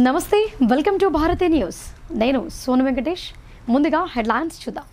నమస్తే welcome to Bharati news నేను సోను వెంకటేష్ ముందుగా హెడ్లైన్స్ చూద్దాం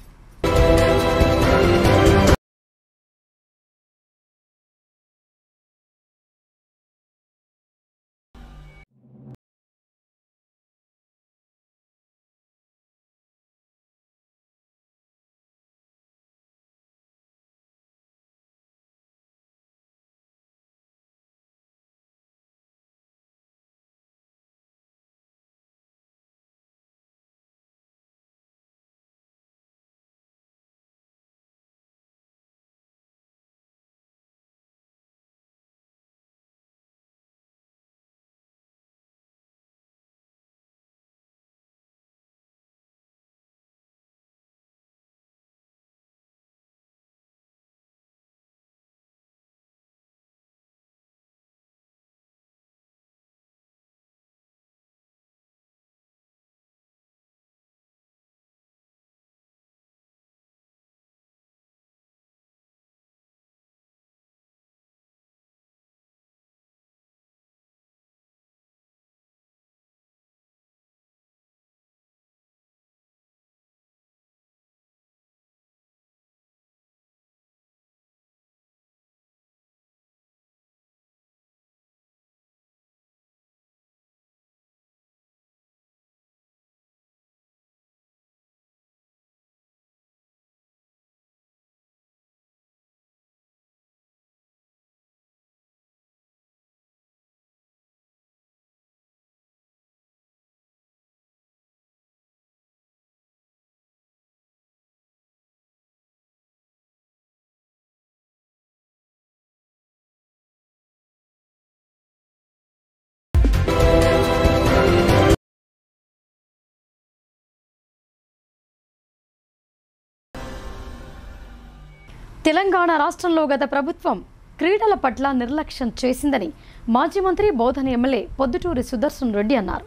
తెలంగాణ రాష్ట్రంలో గత ప్రభుత్వం క్రీడల పట్ల నిర్లక్ష్యం చేసిందని మాజీ మంత్రి బోధన ఎమ్మెల్యే పొద్దుటూరి సుదర్శన్ రెడ్డి అన్నారు.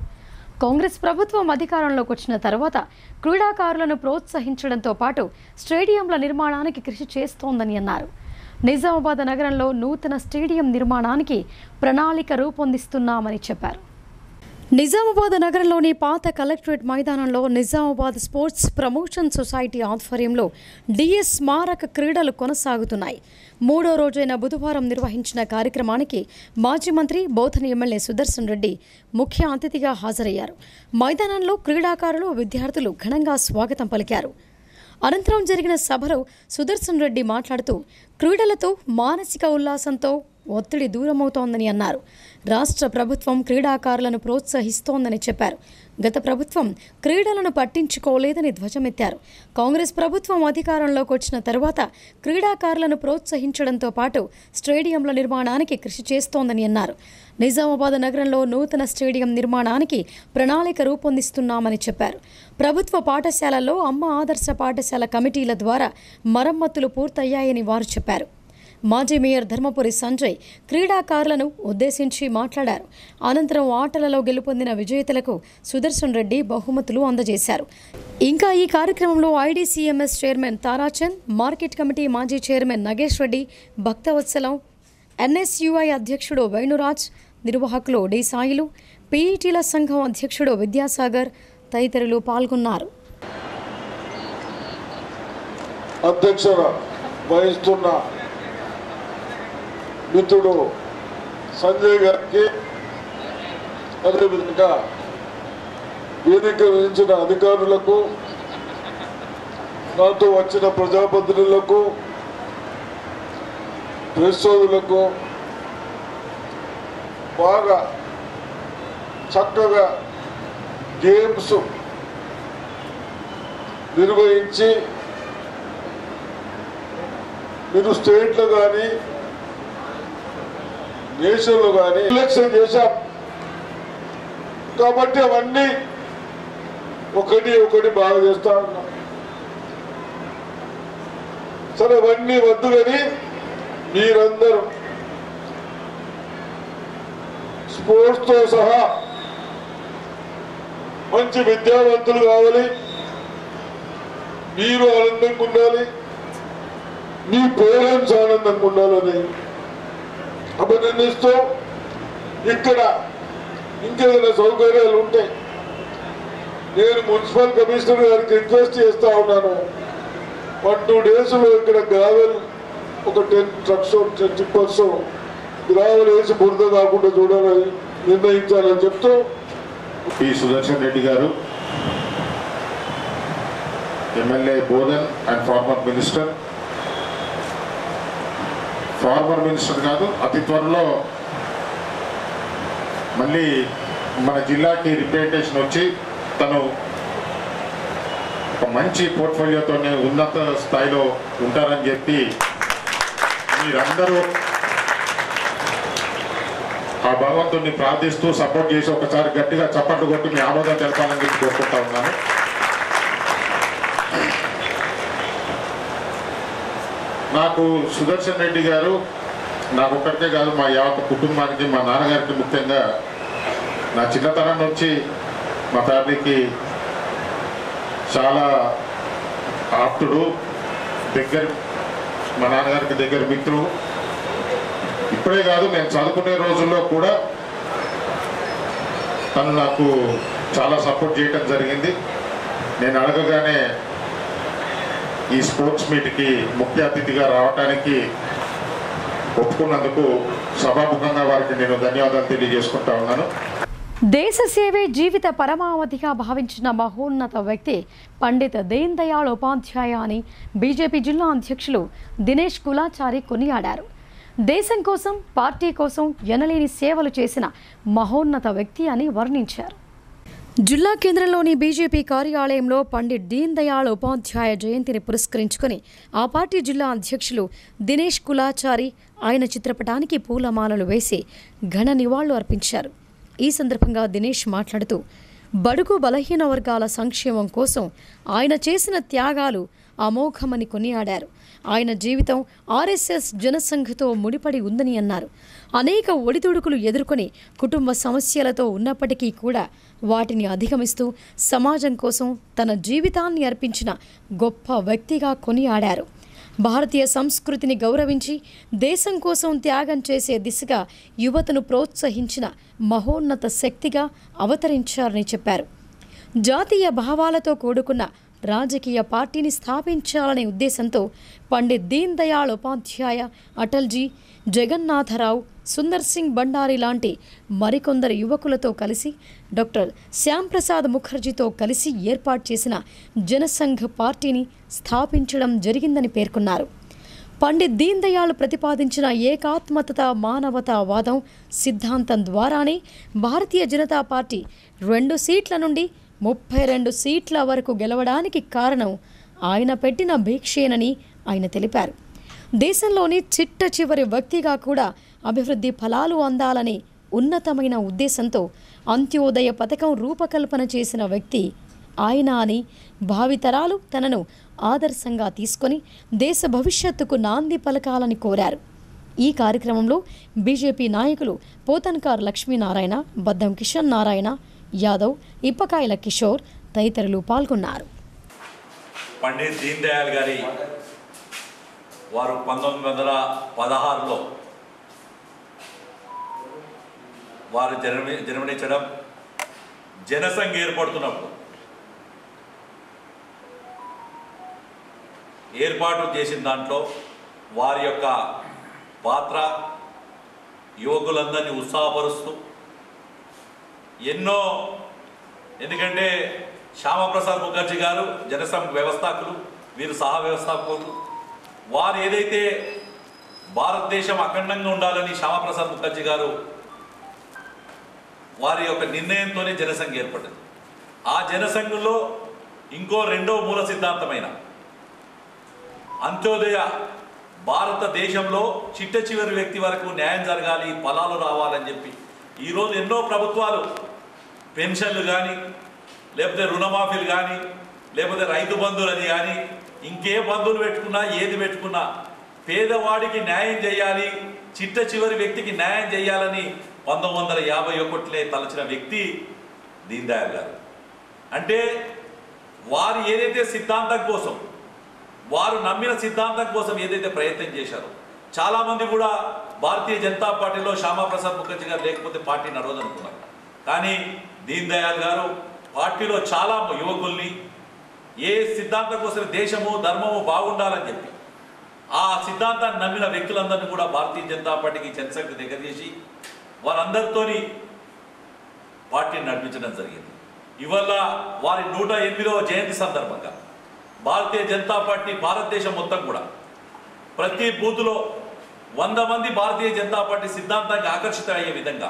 కాంగ్రెస్ ప్రభుత్వం అధికారంలోకి వచ్చిన తర్వాత క్రీడాకారులను ప్రోత్సహించడంతో పాటు స్టేడియంల నిర్మాణానికి కృషి చేస్తోందని అన్నారు. నిజామాబాద్ నగరంలో నూతన స్టేడియం నిర్మాణానికి ప్రణాళిక రూపొందిస్తున్నామని చెప్పారు. నిజామాబాద్ నగరంలోని పాత కలెక్టరేట్ మైదానంలో నిజామాబాద్ స్పోర్ట్స్ ప్రమోషన్ సొసైటీ ఆధ్వర్యంలో డిఎస్ స్మారక క్రీడలు కొనసాగుతున్నాయి. మూడో రోజైన బుధవారం నిర్వహించిన కార్యక్రమానికి మాజీ మంత్రి బోధన ఎమ్మెల్యే సుదర్శన్ రెడ్డి ముఖ్య అతిథిగా హాజరయ్యారు. మైదానంలో క్రీడాకారులు విద్యార్థులు ఘనంగా స్వాగతం పలికారు. అనంతరం జరిగిన సభలో సుదర్శన్ రెడ్డి మాట్లాడుతూ క్రీడలతో మానసిక ఉల్లాసంతో ఒత్తిడి దూరమవుతోందని అన్నారు. రాష్ట్ర ప్రభుత్వం క్రీడాకారులను ప్రోత్సహిస్తోందని చెప్పారు. గత ప్రభుత్వం క్రీడలను పట్టించుకోలేదని ధ్వజమెత్తారు. కాంగ్రెస్ ప్రభుత్వం అధికారంలోకి వచ్చిన తర్వాత క్రీడాకారులను ప్రోత్సహించడంతో పాటు స్టేడియంల నిర్మాణానికి కృషి చేస్తోందని అన్నారు. నిజామాబాద్ నగరంలో నూతన స్టేడియం నిర్మాణానికి ప్రణాళిక రూపొందిస్తున్నామని చెప్పారు. ప్రభుత్వ పాఠశాలల్లో అమ్మ ఆదర్శ పాఠశాల కమిటీల ద్వారా మరమ్మతులు పూర్తయ్యాయని వారు చెప్పారు. మాజీ మేయర్ ధర్మపురి సంజయ్ క్రీడాకారులను ఉద్దేశించి మాట్లాడారు. అనంతరం ఆటలలో గెలుపొందిన విజేతలకు సుదర్శన్ రెడ్డి బహుమతులు అందజేశారు. ఇంకా ఈ కార్యక్రమంలో IDCMS chairman Tarachand, market committee మాజీ చైర్మన్ నగేష్ రెడ్డి, భక్తవత్సలం, ఎన్ఎస్యుఐ అధ్యక్షుడు వేణురాజ్, నిర్వాహకులు డి సాయిలు, పీఈటీల సంఘం అధ్యక్షుడు విద్యాసాగర్ తదితరులు పాల్గొన్నారు. మిత్రుడు సంజయ్ గారికి, అదేవిధంగా వేదిక వహించిన అధికారులకు, నాతో వచ్చిన ప్రజాప్రతినిధులకు, ప్రెస్ సోదరులకు, బాగా చక్కగా గేమ్స్ నిర్వహించి మీరు స్టేట్లో కానీ దేశంలో కానీ ఎలక్షన్ చేశాం కాబట్టి అవన్నీ ఒకటి బాగా చేస్తా ఉన్నాం. సరే అవన్నీ వద్దు కానీ మీరందరూ స్పోర్ట్స్తో సహా మంచి విద్యావంతులు కావాలి, మీరు ఆనందంగా ఉండాలి, మీ పేరెంట్స్ ఆనందంగా ఉండాలని అభినందిస్తూ ఇక్కడ ఇంకేదైనా సౌకర్యాలు ఉంటాయి. నేను మున్సిపల్ కమిషనర్ గారికి రిక్వెస్ట్ చేస్తా ఉన్నాను, 1-2 డేస్లో ఇక్కడ గ్రావెల్ ఒక 10 ట్రక్స్ 10 టిప్పర్స్ గ్రావెల్ వేసి బురద కాకుండా చూడాలని నిర్ణయించాలని చెప్తూ పి సుదర్శన్ రెడ్డి గారు MLA Bodhan and farmer minister కాదు, అతి త్వరలో మళ్ళీ మన జిల్లాకి రిప్రజెంటేషన్ వచ్చి తను ఒక మంచి పోర్ట్ఫోలియోతోనే ఉన్నత స్థాయిలో ఉంటారని చెప్పి మీరందరూ ఆ భగవంతుడిని ప్రార్థిస్తూ సపోర్ట్ చేసి ఒకసారి గట్టిగా చప్పట్లు కొట్టి మీ ఆమోదం తెలపాలని చెప్పి కోరుకుంటా ఉన్నాను. నాకు సుదర్శన్ రెడ్డి గారు నాకు ఒక్కరికే కాదు, మా యావత్ కుటుంబానికి, మా నాన్నగారికి ముఖ్యంగా నా చిన్నతనం నుంచి మా ఫ్యామిలీకి చాలా ఆప్తుడు, దగ్గర, మా నాన్నగారికి దగ్గర మిత్రుడు. ఇప్పుడే కాదు, నేను చదువుకునే రోజుల్లో కూడా తను నాకు చాలా సపోర్ట్ చేయడం జరిగింది. నేను అడగగానే ఈ స్పోర్ట్స్ మీట్కి ముఖ్య అతిథిగా రావడానికి ఒప్పుకున్నందుకు సభాముఖంగా వారికి నేను ధన్యవాదాలు తెలియజేసుకుంటా ఉన్నాను. దేశ సేవే జీవిత పరమావధిగా భావించిన మహోన్నత వ్యక్తి పండిత్ దీన్ దయాళ్ ఉపాధ్యాయ అని బీజేపీ జిల్లా అధ్యక్షులు దినేష్ కులాచారి కొనియాడారు. దేశం కోసం, పార్టీ కోసం ఎనలేని సేవలు చేసిన మహోన్నత వ్యక్తి అని వర్ణించారు. జిల్లా కేంద్రంలోని బీజేపీ కార్యాలయంలో పండిట్ దీన్ దయాళ్ ఉపాధ్యాయ జయంతిని పురస్కరించుకొని ఆ పార్టీ జిల్లా అధ్యక్షులు దినేష్ కులాచారి ఆయన చిత్రపటానికి పూలమాలలు వేసి ఘన నివాళులు అర్పించారు. ఈ సందర్భంగా దినేష్ మాట్లాడుతూ బడుగు బలహీన వర్గాల సంక్షేమం కోసం ఆయన చేసిన త్యాగాలు అమోఘమని కొనియాడారు. ఆయన జీవితం ఆర్ఎస్ఎస్ జనసంఘతో ముడిపడి ఉందని అన్నారు. అనేక ఒడిదుడుకులు ఎదుర్కొని కుటుంబ సమస్యలతో ఉన్నప్పటికీ కూడా వాటిని అధిగమిస్తూ సమాజం కోసం తన జీవితాన్ని అర్పించిన గొప్ప వ్యక్తిగా కొనియాడారు. భారతీయ సంస్కృతిని గౌరవించి దేశం కోసం త్యాగం చేసే దిశగా యువతను ప్రోత్సహించిన మహోన్నత శక్తిగా అవతరించారని చెప్పారు. జాతీయ భావాలతో కూడుకున్న రాజకీయ పార్టీని స్థాపించాలనే ఉద్దేశంతో పండిత్ దీన్ దయాళ్ ఉపాధ్యాయ, అటల్జీ, జగన్నాథరావు, సుందర్ సింగ్ బండారి లాంటి మరికొందరు యువకులతో కలిసి డాక్టర్ శ్యాంప్రసాద్ ముఖర్జీతో కలిసి ఏర్పాటు చేసిన జనసంఘ్ పార్టీని స్థాపించడం జరిగిందని పేర్కొన్నారు. పండిత్ దీన్ దయాళ్ ప్రతిపాదించిన ఏకాత్మత మానవతావాదం సిద్ధాంతం ద్వారానే భారతీయ జనతా పార్టీ 2 సీట్ల నుండి 32 సీట్ల వరకు గెలవడానికి కారణం ఆయన పెట్టిన భిక్షేనని ఆయన తెలిపారు. దేశంలోని చిట్ట చివరి వ్యక్తిగా కూడా అభివృద్ధి ఫలాలు అందాలని ఉన్నతమైన ఉద్దేశంతో అంత్యోదయ పథకం రూపకల్పన చేసిన వ్యక్తి ఆయన అని భావితరాలు తనను ఆదర్శంగా తీసుకొని దేశ భవిష్యత్తుకు నాంది పలకాలని కోరారు. ఈ కార్యక్రమంలో బీజేపీ నాయకులు పోతన్కార్ లక్ష్మీనారాయణ, బద్దం కిషన్ నారాయణ యాదవ్, ఇప్పకాయల కిషోర్ తదితరులు పాల్గొన్నారు. పండిత్ దీన్ దయాళ్ గారి వారు 1916లో వారు జన్మనిచ్చడం, జనసంఘ్ ఏర్పడుతున్నప్పుడు ఏర్పాటు చేసిన దాంట్లో వారి యొక్క పాత్ర యువకులందరినీ ఉత్సాహపరుస్తూ ఎన్నో, ఎందుకంటే శ్యామప్రసాద్ ముఖర్జీ గారు జనసంఘ్ వ్యవస్థాపకులు, వీరు సహా వ్యవస్థాపకులు. వారు ఏదైతే భారతదేశం అఖండంగా ఉండాలని శ్యామప్రసాద్ ముఖర్జీ గారు వారి యొక్క నిర్ణయంతోనే జనసంఘ్ ఏర్పడింది. ఆ జనసంఘంలో ఇంకో రెండో మూల సిద్ధాంతమైన అంత్యోదయ, భారతదేశంలో చిట్ట చివరి వ్యక్తి వరకు న్యాయం జరగాలి, ఫలాలు రావాలని చెప్పి ఈరోజు ఎన్నో ప్రభుత్వాలు పెన్షన్లు కానీ, లేకపోతే రుణమాఫీలు కానీ, లేకపోతే రైతు బంధువులని కానీ, ఇంకే బంధువులు పెట్టుకున్నా ఏది పెట్టుకున్నా పేదవాడికి న్యాయం చేయాలి, చిట్ట చివరి వ్యక్తికి న్యాయం చేయాలని 1951 తలచిన వ్యక్తి దీన్ దయాళ్ గారు. అంటే వారు ఏదైతే సిద్ధాంతం కోసం, వారు నమ్మిన సిద్ధాంతం కోసం ఏదైతే ప్రయత్నం చేశారో, చాలామంది కూడా భారతీయ జనతా పార్టీలో శ్యామాప్రసాద్ ముఖర్జీ గారు లేకపోతే పార్టీ నడవదనుకున్నారు. కానీ దీన్ దయాళ్ గారు పార్టీలో చాలా యువకుల్ని ఏ సిద్ధాంతం కోసం దేశము ధర్మము బాగుండాలని చెప్పి ఆ సిద్ధాంతాన్ని నమ్మిన వ్యక్తులందరినీ కూడా భారతీయ జనతా పార్టీకి జనశక్తి దగ్గర చేసి వారందరితోని పార్టీని నడిపించడం జరిగింది. ఇవాళ వారి 108వ జయంతి సందర్భంగా భారతీయ జనతా పార్టీ భారతదేశం మొత్తం కూడా ప్రతి బూత్లో 100 మంది భారతీయ జనతా పార్టీ సిద్ధాంతానికి ఆకర్షితమయ్యే విధంగా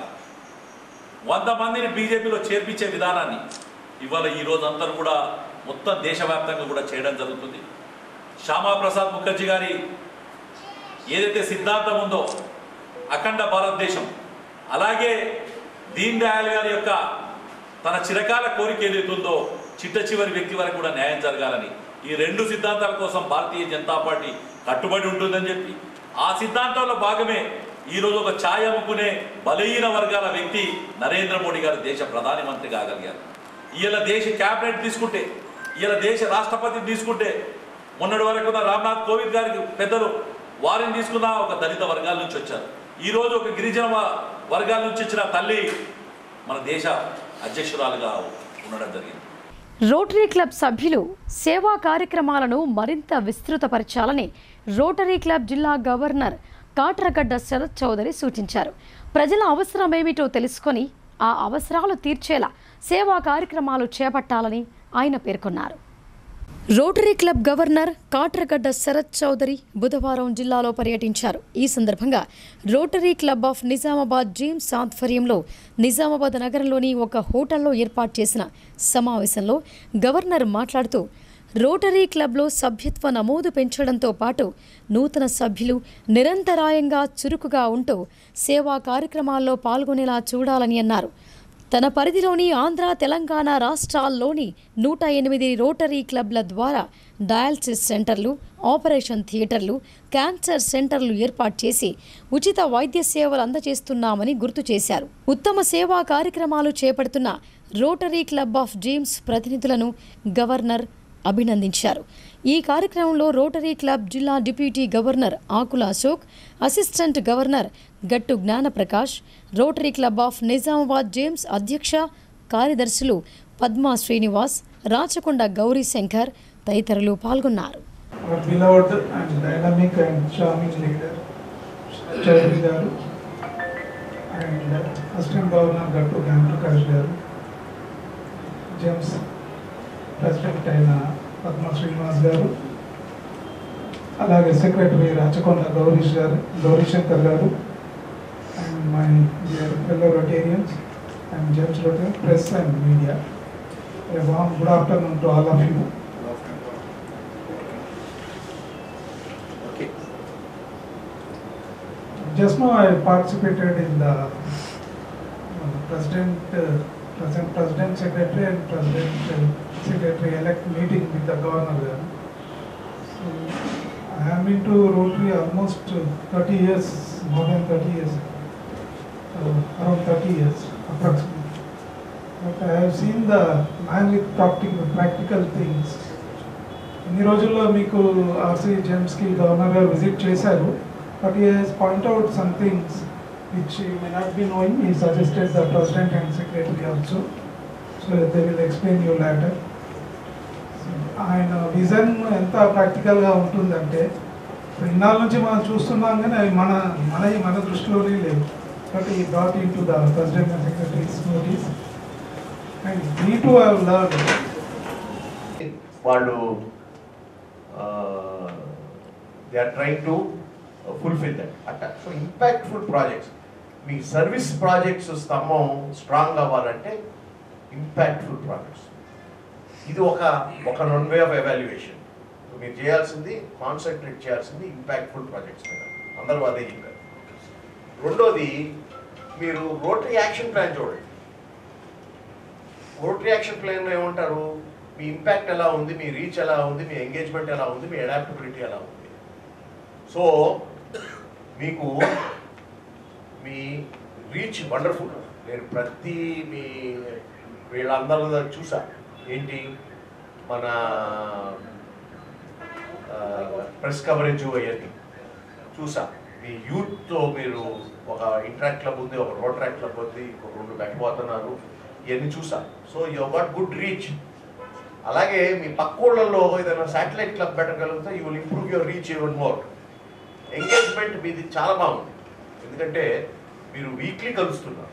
100 మందిని బీజేపీలో చేర్పించే విధానాన్ని ఇవాళ ఈరోజు అందరూ కూడా మొత్తం దేశవ్యాప్తంగా కూడా చేయడం జరుగుతుంది. శ్యామాప్రసాద్ ముఖర్జీ గారి ఏదైతే సిద్ధాంతం ఉందో అఖండ భారతదేశం, అలాగే దీన్ దయాళ్ గారి యొక్క తన చిరకాల కోరిక ఏదైతుందో చిట్ట చివరి వ్యక్తి వరకు కూడా న్యాయం జరగాలని ఈ 2 సిద్ధాంతాల కోసం భారతీయ జనతా పార్టీ కట్టుబడి ఉంటుందని చెప్పి ఆ సిద్ధాంతంలో భాగమే ఈరోజు ఒక ఛాయ్ అమ్ముకునే బలహీన వర్గాల వ్యక్తి నరేంద్ర మోడీ గారు దేశ ప్రధానమంత్రి కాగలిగారు. ఇలా దేశ క్యాబినెట్ తీసుకుంటే, ఇలా దేశ రాష్ట్రపతిని తీసుకుంటే, మొన్నటి వరకు రామ్నాథ్ కోవింద్ గారికి పెద్దలు వారిని తీసుకున్న ఒక దళిత వర్గాల నుంచి వచ్చారు. ఈరోజు ఒక గిరిజన వర్గాల నుంచి వచ్చిన తల్లి మన దేశ అధ్యక్షురాలుగా ఉండడం జరిగింది. రోటరీ క్లబ్ సభ్యులు సేవా కార్యక్రమాలను మరింత విస్తృతపరచాలని రోటరీ క్లబ్ జిల్లా గవర్నర్ కాట్రగడ్డ శరత్ చౌదరి సూచించారు. ప్రజల అవసరమేమిటో తెలుసుకొని ఆ అవసరాలు తీర్చేలా సేవా కార్యక్రమాలు చేపట్టాలని ఆయన పేర్కొన్నారు. Rotary club governor Katragadda Sarath Chowdary బుధవారం జిల్లాలో పర్యటించారు. ఈ సందర్భంగా rotary club of Nizamabad gems ఆధ్వర్యంలో నిజామాబాద్ నగరంలోని ఒక హోటల్లో ఏర్పాటు చేసిన సమావేశంలో గవర్నర్ మాట్లాడుతూ రోటరీ క్లబ్లో సభ్యత్వ నమోదు పెంచడంతో పాటు నూతన సభ్యులు నిరంతరాయంగా చురుకుగా ఉంటూ సేవా కార్యక్రమాల్లో పాల్గొనేలా చూడాలని అన్నారు. తన పరిధిలోని ఆంధ్ర, తెలంగాణ రాష్ట్రాల్లోని 108 రోటరీ క్లబ్ల ద్వారా డయాలసిస్ సెంటర్లు, ఆపరేషన్ థియేటర్లు, క్యాన్సర్ సెంటర్లు ఏర్పాటు చేసి ఉచిత వైద్య సేవలు అందజేస్తున్నామని గుర్తు చేశారు. ఉత్తమ సేవా కార్యక్రమాలు చేపడుతున్న రోటరీ క్లబ్ ఆఫ్ జీమ్స్ ప్రతినిధులను గవర్నర్ అభినందించారు. ఈ కార్యక్రమంలో రోటరీ క్లబ్ జిల్లా డిప్యూటీ గవర్నర్ ఆకుల అశోక్, అసిస్టెంట్ గవర్నర్ గట్టు Gnanaprakash, rotary club of Nizamabad James అధ్యక్ష కార్యదర్శులు పద్మా శ్రీనివాస్, రాచకొండ గౌరీ శంకర్ తదితరులు పాల్గొన్నారు. ప్రెసిడెంట్ అయిన పద్మా శ్రీనివాస్ గారు, అలాగే సెక్రటరీ రాచకొండ గౌరీశంకర్ గారు, and my dear fellow Rotarians and James Rotarian press and media, good afternoon to all of you. Just now I participated in the present President Secretary and President Secretary-elect meeting with the Governor. So I am into Rotary almost 30 years, more than 30 years, around 30 years approximately. But I have seen the man with practical things. In the రోజుల్లో మీకు RC జేమ్స్కి governor గారు visit చేశారు, but he has pointed out some things which you may not be knowing. He suggested the President and Secretary also, so they will explain you later. ఆయన vision ఎంత ప్రాక్టికల్గా ఉంటుందంటే ఇన్నాళ్ళ నుంచి మనం చూస్తున్నాం కానీ అవి మన దృష్టిలోనే లేవు. బట్ ఈ brought into the president and secretaries notice and we too have learned. వాళ్ళు they are trying to fulfil that అట్లా. సో ఇంపాక్ట్ఫుల్ ప్రాజెక్ట్స్, మీ సర్వీస్ ప్రాజెక్ట్స్ స్తంభం స్ట్రాంగ్ అవ్వాలంటే ఇంపాక్ట్ఫుల్ ప్రాజెక్ట్స్. ఇది ఒక వే ఆఫ్ ఎవాల్యుయేషన్. మీరు చేయాల్సింది, కాన్సన్ట్రేట్ చేయాల్సింది ఇంపాక్ట్ఫుల్ ప్రాజెక్ట్స్ మీద. అందరూ అదే చెప్పారు. రెండోది, మీరు రోటరీ యాక్షన్ ప్లాన్ చూడండి. రోటరీ యాక్షన్ ప్లాన్లో ఏమంటారు, మీ ఇంపాక్ట్ ఎలా ఉంది, మీ రీచ్ ఎలా ఉంది, మీ ఎంగేజ్మెంట్ ఎలా ఉంది, మీ అడాప్టబిలిటీ ఎలా ఉంది. సో మీకు మీ రీచ్ వండర్ఫుల్. నేను ప్రతి వీళ్ళందరూ చూసా. ఏంటి, మన ప్రెస్ కవరేజ్ అవన్నీ చూసా. మీ యూత్తో మీరు ఒక ఇంటరాక్ట్ క్లబ్ ఉంది, ఒక రోటరాక్ట్ క్లబ్ ఉంది, ఒక 2 పెట్టబోతున్నారు, ఇవన్నీ చూసాను. So you got good reach. అలాగే మీ పక్క ఊళ్ళల్లో ఏదైనా శాటిలైట్ క్లబ్ పెట్టగలిగితే you will improve your reach even more. Engagement మీది చాలా బాగుంది, ఎందుకంటే మీరు వీక్లీ కలుస్తున్నారు,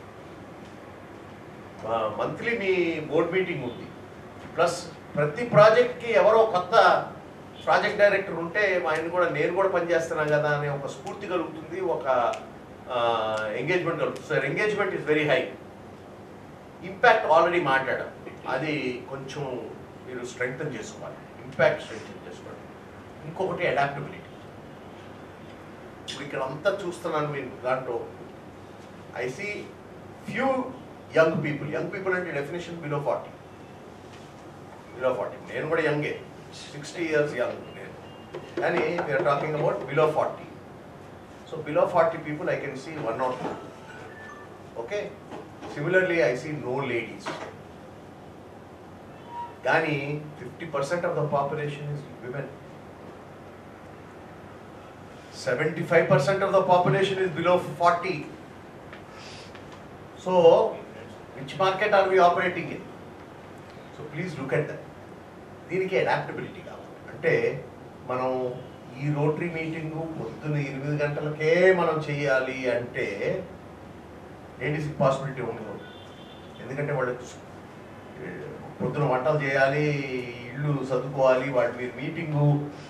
మంత్లీ మీ బోర్డ్ మీటింగ్ ఉంది, ప్లస్ ప్రతి ప్రాజెక్ట్కి ఎవరో కొత్త ప్రాజెక్ట్ డైరెక్టర్ ఉంటే నేను కూడా పనిచేస్తున్నాను కదా అనే ఒక స్ఫూర్తి కలుగుతుంది, ఒక ఎంగేజ్మెంట్ కలుగుతుంది. Sir engagement is very high. Impact already మాట్లాడాం, అది కొంచెం మీరు స్ట్రెంగ్తన్ చేసుకోవాలి, ఇంపాక్ట్ స్ట్రెంగ్తన్ చేసుకోవాలి. ఇంకొకటి అడాప్టబిలిటీ. ఇప్పుడు ఇక్కడ అంతా చూస్తున్నాను మీరు దాంట్లో I see few young people అంటే డెఫినేషన్ బిలో 40. నేను కూడా యంగే, 60 years యంగ్ నేను, కానీ we are talking about below 40. So below 40 people I can see 1 or 2. Okay, similarly I see no ladies. కానీ 50% of the population is women. 75% of the population is below 40. So, which market are we operating in? So, please look at that. దీనికి adaptability కావాలి. అంటే మనం ఈ rotary meeting పొద్దున్న 8 గంటలకే మనం చేయాలి అంటే లేడీస్కి పాసిబిలిటీ ఉండదు. ఎందుకంటే వాళ్ళు పొద్దున వంటలు చేయాలి, ఇల్లు చదువుకోవాలి, వాళ్ళు మీరు మీటింగు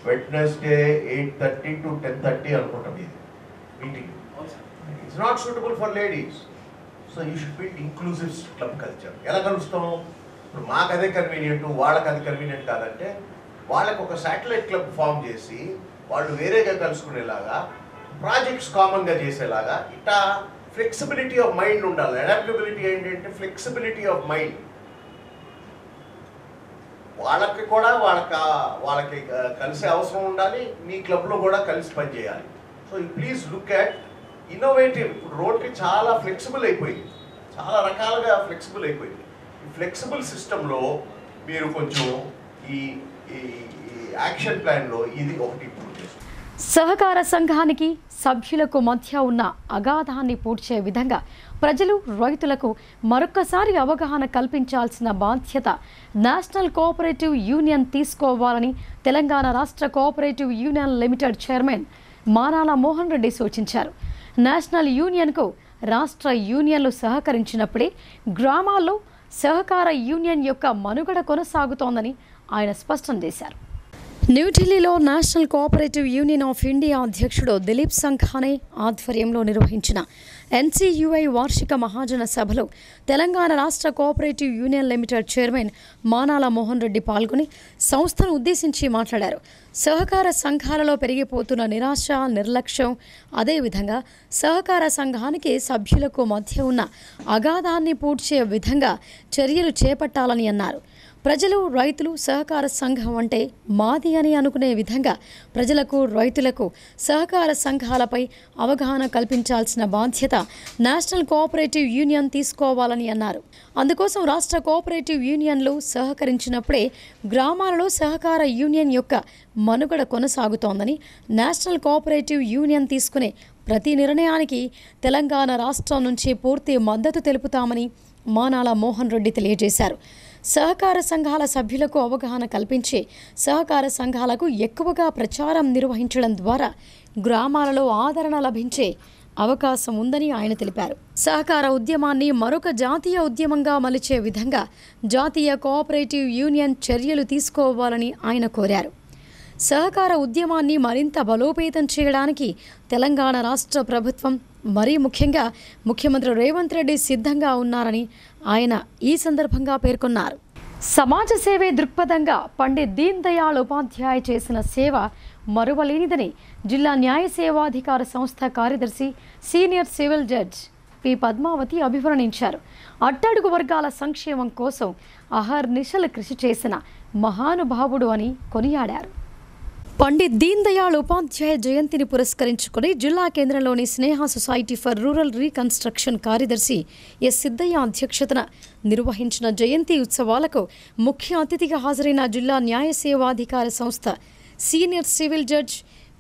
వెడ్నెస్డే 8:30 to 10:30 అనుకుంటాం. ఇది meeting it's not suitable for ladies. So you should build inclusive club culture. ఎలా కలుస్తాం? ఇప్పుడు మాకు అదే కన్వీనియంట్, వాళ్ళకి అది కన్వీనియంట్ కాదంటే వాళ్ళకి ఒక శాటిలైట్ క్లబ్ ఫామ్ చేసి వాళ్ళు వేరేగా కలుసుకునేలాగా, ప్రాజెక్ట్స్ కామన్గా చేసేలాగా, ఇట్లా ఫ్లెక్సిబిలిటీ ఆఫ్ మైండ్ ఉండాలి. అడాప్టబిలిటీ ఏంటంటే ఫ్లెక్సిబిలిటీ ఆఫ్ మైండ్. వాళ్ళకి కూడా వాళ్ళకి కలిసే అవసరం ఉండాలి, మీ క్లబ్లో కూడా కలిసి పనిచేయాలి. So you please look at innovative. ఇప్పుడు రోటరీ చాలా ఫ్లెక్సిబుల్ అయిపోయింది, చాలా రకాలుగా ఫ్లెక్సిబుల్ అయిపోయింది. ఈ ఫ్లెక్సిబుల్ సిస్టంలో మీరు కొంచెం ఈ యాక్షన్ ప్లాన్లో ఇది ఒకటి ఇంప్రూవ్ చేస్తారు. సహకార సంఘానికి సభ్యులకు మధ్య ఉన్న అగాధాన్ని పూడ్చే విధంగా ప్రజలు, రైతులకు మరొక్కసారి అవగాహన కల్పించాల్సిన బాధ్యత నేషనల్ కోఆపరేటివ్ యూనియన్ తీసుకోవాలని తెలంగాణ రాష్ట్ర cooperative union limited chairman Manala Mohan Reddy సూచించారు. నేషనల్ యూనియన్కు రాష్ట్ర యూనియన్లు సహకరించినప్పుడే గ్రామాల్లో సహకార యూనియన్ యొక్క మనుగడ కొనసాగుతోందని ఆయన స్పష్టం చేశారు. న్యూఢిల్లీలో national cooperative union of India అధ్యక్షుడు దిలీప్ సంఘానే ఆధ్వర్యంలో నిర్వహించిన ఎన్సీయూఐ వార్షిక మహాజన సభలో తెలంగాణ రాష్ట్ర cooperative union limited chairman Manala Mohan Reddy పాల్గొని సంస్థను ఉద్దేశించి మాట్లాడారు. సహకార సంఘాలలో పెరిగిపోతున్న నిరాశ, నిర్లక్ష్యం, అదేవిధంగా సహకార సంఘానికి సభ్యులకు మధ్య ఉన్న అగాధాన్ని పూడ్చే విధంగా చర్యలు చేపట్టాలని అన్నారు. ప్రజలు, రైతులు సహకార సంఘం అంటే మాది అని అనుకునే విధంగా ప్రజలకు, రైతులకు సహకార సంఘాలపై అవగాహన కల్పించాల్సిన బాధ్యత నేషనల్ కోఆపరేటివ్ యూనియన్ తీసుకోవాలని అన్నారు. అందుకోసం రాష్ట్ర కోఆపరేటివ్ యూనియన్లు సహకరించినప్పుడే గ్రామాలలో సహకార యూనియన్ యొక్క మనుగడ కొనసాగుతోందని, నేషనల్ కోఆపరేటివ్ యూనియన్ తీసుకునే ప్రతి నిర్ణయానికి తెలంగాణ రాష్ట్రం నుంచి పూర్తి మద్దతు తెలుపుతామని మానాల మోహన్ రెడ్డి తెలియజేశారు. సహకార సంఘాల సభ్యులకు అవగాహన కల్పించి సహకార సంఘాలకు ఎక్కువగా ప్రచారం నిర్వహించడం ద్వారా గ్రామాలలో ఆదరణ లభించే అవకాశం ఉందని ఆయన తెలిపారు. సహకార ఉద్యమాన్ని మరొక జాతీయ ఉద్యమంగా మలిచే విధంగా జాతీయ కోఆపరేటివ్ యూనియన్ చర్యలు తీసుకోవాలని ఆయన కోరారు. సహకార ఉద్యమాన్ని మరింత బలోపేతం చేయడానికి తెలంగాణ రాష్ట్ర ప్రభుత్వం, మరీ ముఖ్యంగా ముఖ్యమంత్రి రేవంత్ రెడ్డి సిద్ధంగా ఉన్నారని ఆయన ఈ సందర్భంగా పేర్కొన్నారు. సమాజ సేవే దృక్పథంగా పండిత్ దీన్ దయాళ్ ఉపాధ్యాయ్ చేసిన సేవ మరువలేనిదని జిల్లా న్యాయ సేవాధికార సంస్థ కార్యదర్శి, senior civil judge P Padmavathi అభివర్ణించారు. అట్టడుగు వర్గాల సంక్షేమం కోసం అహర్నిశలు కృషి చేసిన మహానుభావుడు అని కొనియాడారు. పండిత్ దీన్ దయాళ్ ఉపాధ్యాయ జయంతిని పురస్కరించుకుని జిల్లా కేంద్రంలోని స్నేహ సొసైటీ ఫర్ రూరల్ రీకన్స్ట్రక్షన్ కార్యదర్శి ఎస్ సిద్ధయ్య అధ్యక్షతన నిర్వహించిన జయంతి ఉత్సవాలకు ముఖ్య అతిథిగా హాజరైన జిల్లా న్యాయ సేవాధికార సంస్థ senior civil judge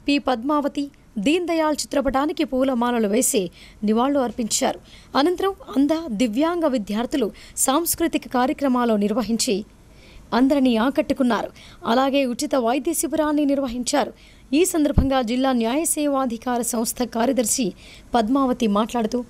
P Padmavathi, Deen Dayal చిత్రపటానికి పూలమాలలు వేసి నివాళులు అర్పించారు. అనంతరం దివ్యాంగ విద్యార్థులు సాంస్కృతిక కార్యక్రమాలు నిర్వహించి అందరినీ ఆకట్టుకున్నారు. అలాగే ఉచిత వైద్య శిబిరాన్ని నిర్వహించారు. ఈ సందర్భంగా జిల్లా న్యాయ సేవాధికార సంస్థ కార్యదర్శి పద్మావతి మాట్లాడుతూ,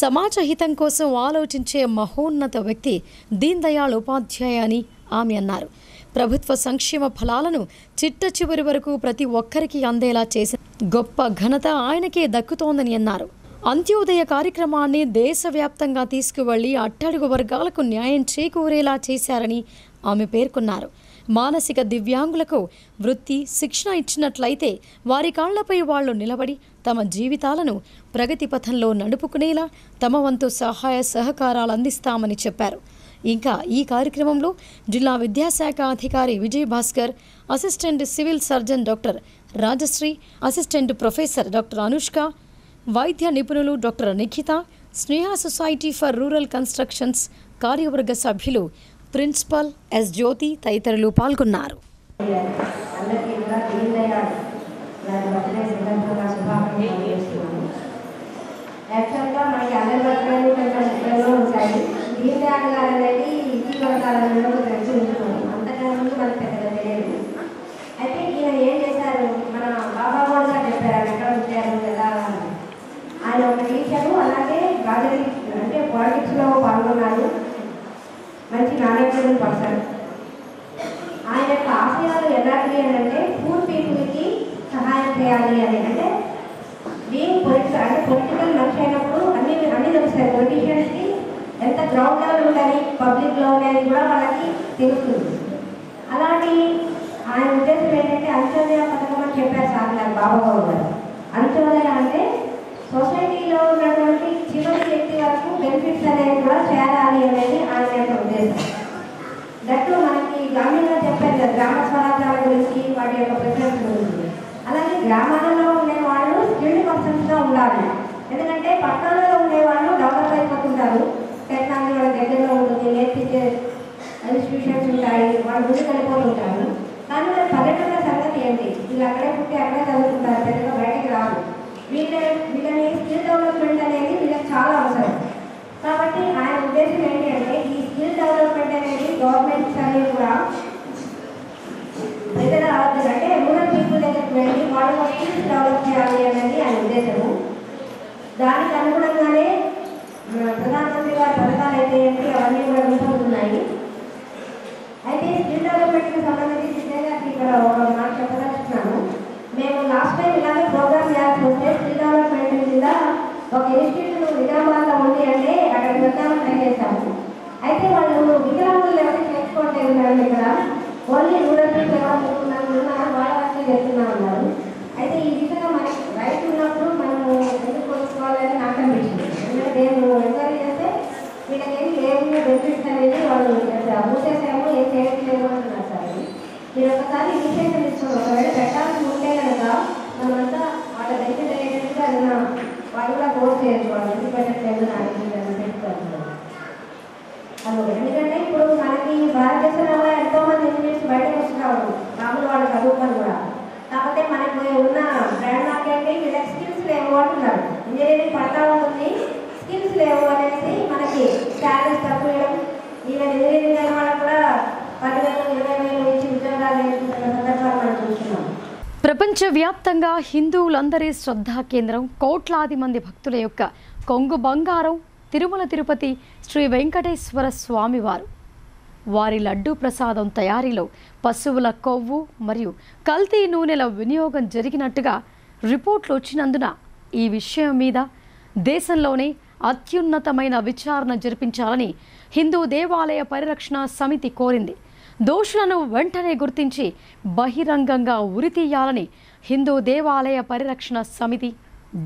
సమాజ హితం కోసం ఆలోచించే మహోన్నత వ్యక్తి దీన్ దయాళ్ ఉపాధ్యాయ అని ఆమె అన్నారు. ప్రభుత్వ సంక్షేమ ఫలాలను చిట్ట చివరి వరకు ప్రతి ఒక్కరికి అందేలా చేసిన గొప్ప ఘనత ఆయనకే దక్కుతోందని అన్నారు. అంత్యోదయ కార్యక్రమాన్ని దేశవ్యాప్తంగా తీసుకువెళ్లి అట్టడుగు వర్గాలకు న్యాయం చేకూరేలా చేశారని ఆమె పేర్కొన్నారు. మానసిక దివ్యాంగులకు వృత్తి శిక్షణ ఇచ్చినట్లయితే వారి కాళ్లపై వాళ్లు నిలబడి తమ జీవితాలను ప్రగతి పథంలో నడుపుకునేలా తమ వంతు సహాయ సహకారాలు అందిస్తామని చెప్పారు. ఇంకా ఈ కార్యక్రమంలో జిల్లా విద్యాశాఖ అధికారి Vijay Bhaskar, assistant civil surgeon doctor Rajashree, assistant professor doctor Anushka, వైద్య నిపుణులు doctor Nikhitha, Sneha society for rural constructions కార్యవర్గ సభ్యులు ప్రిన్సిపల్ ఎస్ జ్యోతి తదితరులు పాల్గొన్నారు. యాక్చువల్గా మనకి అందరి బతుకులు కొంచెం ఉంటాయి. దీన్ దయాళ్ గారు అనేది ఇటీవల కాలంలో తెలిసి ఉంటుంది, అంతకన్నా ముందు మనకు పెద్దగా తెలియదు. అయితే ఈయన ఏం చేశారు, మన బాబా కూడా చెప్పారు ఎక్కడ ఉంటారు కదా. ఆయన ఒక టీచరు, అలాగే రాజకీయ అంటే పాలిటిక్స్లో పాల్గొన్నారు, మంచి నాలెడ్జబుల్ పర్సన్. ఆయన యొక్క ఆశయాలు ఎలాంటి అంటే పూర్ పీపుల్కి సహాయం చేయాలి అని. అంటే బీయింగ్ పొలిటికల్ మనిషి అయినప్పుడు అన్ని తెలుస్తాయి. పొలిటీషియన్స్కి ఎంత గ్రౌండ్ లెవెల్ ఉండాలి, పబ్లిక్లో అనేది కూడా వాళ్ళకి తెలుస్తుంది. అలాంటి ఆయన ఉద్దేశం ఏంటంటే అంత్యోదయ పథకం అని చెప్పారు సార్ నాకు బాబాబాబు గారు. అంత్యోదయ అంటే సొసైటీలో ఉన్నటువంటి చివరి వ్యక్తి వరకు బెనిఫిట్స్ అనేవి కూడా చేరాలి అనేది ఆయన యొక్క ఉద్దేశం. దట్టు మనకి గ్రామీణంగా చెప్పారు కదా, గ్రామ స్వరాజ్యాల గురించి, వాటి యొక్క ప్రిఫరెన్స్ గురించి. అలాగే గ్రామాలలో ఉండేవాళ్ళు స్కిల్డ్ పర్సన్స్గా ఉండాలి. ఎందుకంటే పట్టణాలలో ఉండేవాళ్ళు డెవలప్ అయిపోతుంటారు, టెక్నాలజీ వాళ్ళ దగ్గరలో ఉంటుంది, నేర్పించే ఇన్స్టిట్యూషన్స్ ఉంటాయి, వాళ్ళు ముందుకు వెళ్ళిపోతుంటారు. కానీ మరి పల్లెటూళ్ళ సంగతి ఏంటి, వీళ్ళు అక్కడే పుట్టి అక్కడే చదువుతుంటారు, పెద్దగా బయటకు రాదు. వీళ్ళని స్కిల్ డెవలప్మెంట్ అనేది వీళ్ళకి చాలా అవసరం. కాబట్టి ఆయన ఉద్దేశం ఏంటి అంటే ఈ స్కిల్ డెవలప్మెంట్ అనేది గవర్నమెంట్స్ అనేవి కూడా ప్రజల అంటే రూరల్ పీపుల్ దగ్గరికి వెళ్ళి వాళ్ళు స్కిల్స్ డెవలప్ చేయాలి అనేది ఆయన ఉద్దేశము. దానికి అనుగుణంగానే ప్రధానమంత్రి గారి పథకాలు అయితే ఏంటి అవన్నీ కూడా రూపొందుతున్నాయి. అయితే స్కిల్ డెవలప్మెంట్కి సంబంధించి ఇక్కడ ఒక మాట చెప్పదలుచుకున్నాను. మేము లాస్ట్ టైం ఇలాగే ప్రోగ్రామ్ చేయాల్సి వస్తే స్కిల్ డెవలప్మెంట్ కింద ఒక ఇన్స్టిట్యూట్ నిజామాబాద్లో ఉంది అంటే అక్కడికి వెళ్దామని ట్రై చేశాము. అయితే వాళ్ళు వికలాంగులు ఎవరికి నేర్చుకోవట్లేదు మేడం, ఇక్కడ ఓన్లీ రూరల్ పీపుల్ ఎవరు ఉన్నారు వాళ్ళ వరకే చేస్తున్నాం అన్నారు. అయితే ఈ విధంగా మనకి రైట్ ఉన్నప్పుడు మనము ఎందుకు కొనుక్కోవాలని నాకు అనిపించింది. ఎందుకంటే నేను ఎంక్వైరీ చేస్తే వీళ్ళకి ఏం లేకుండా బెనిఫిట్స్ అనేది వాళ్ళు మూసేసాము, ఏం చేయట్లేదు అంటున్నారు. సార్ మీరు ఒకసారి ఇనిషియేషన్ తీసుకోండి. ఒకవేళ పెట్టాల్సి ఉంటే కనుక మనమంతా వాళ్ళ బెనిఫిట్ అయ్యేటట్టుగా ఏదైనా వాళ్ళు కూడా కోర్స్ చేయొచ్చు, వాళ్ళు ఎందుకు పెట్టట్లేదు నాకు పెట్టుకోవాలి. అది ఎందుకంటే ఇప్పుడు మనకి భారతదేశంలో ఎంతో మంది ఇంజనీర్స్ బయటకు వస్తున్నారు, మామూలు వాళ్ళు చదువుకొని కూడా. కాకపోతే మనకు ఉన్న బ్రాండ్ మార్కెట్ వీళ్ళకి స్కిల్స్ లేవు అంటున్నారు. ఇంజనీరింగ్ పట్టా ఉంటుంది, స్కిల్స్ లేవు అనేసి మనకి శాలరీస్ తక్కువ వేయడం, ఈవెన్ ఇంజనీరింగ్ అయిన వాళ్ళకు కూడా 10,000 20,000 ఇచ్చి ఉద్యోగాలు నేర్చుకుంటున్న సందర్భాలు మనం చూస్తున్నాం. ప్రపంచవ్యాప్తంగా హిందువులందరి శ్రద్ధా కేంద్రం, కోట్లాది మంది భక్తుల యొక్క కొంగు బంగారం తిరుమల తిరుపతి శ్రీ వెంకటేశ్వర స్వామివారు. వారి లడ్డూ ప్రసాదం తయారీలో పశువుల కొవ్వు మరియు కల్తీ నూనెల వినియోగం జరిగినట్టుగా రిపోర్ట్లు వచ్చినందున ఈ విషయం మీద దేశంలోనే అత్యున్నతమైన విచారణ జరిపించాలని హిందూ దేవాలయ పరిరక్షణ సమితి కోరింది. దోషులను వెంటనే గుర్తించి బహిరంగంగా ఉరితీయాలని హిందూ దేవాలయ పరిరక్షణ సమితి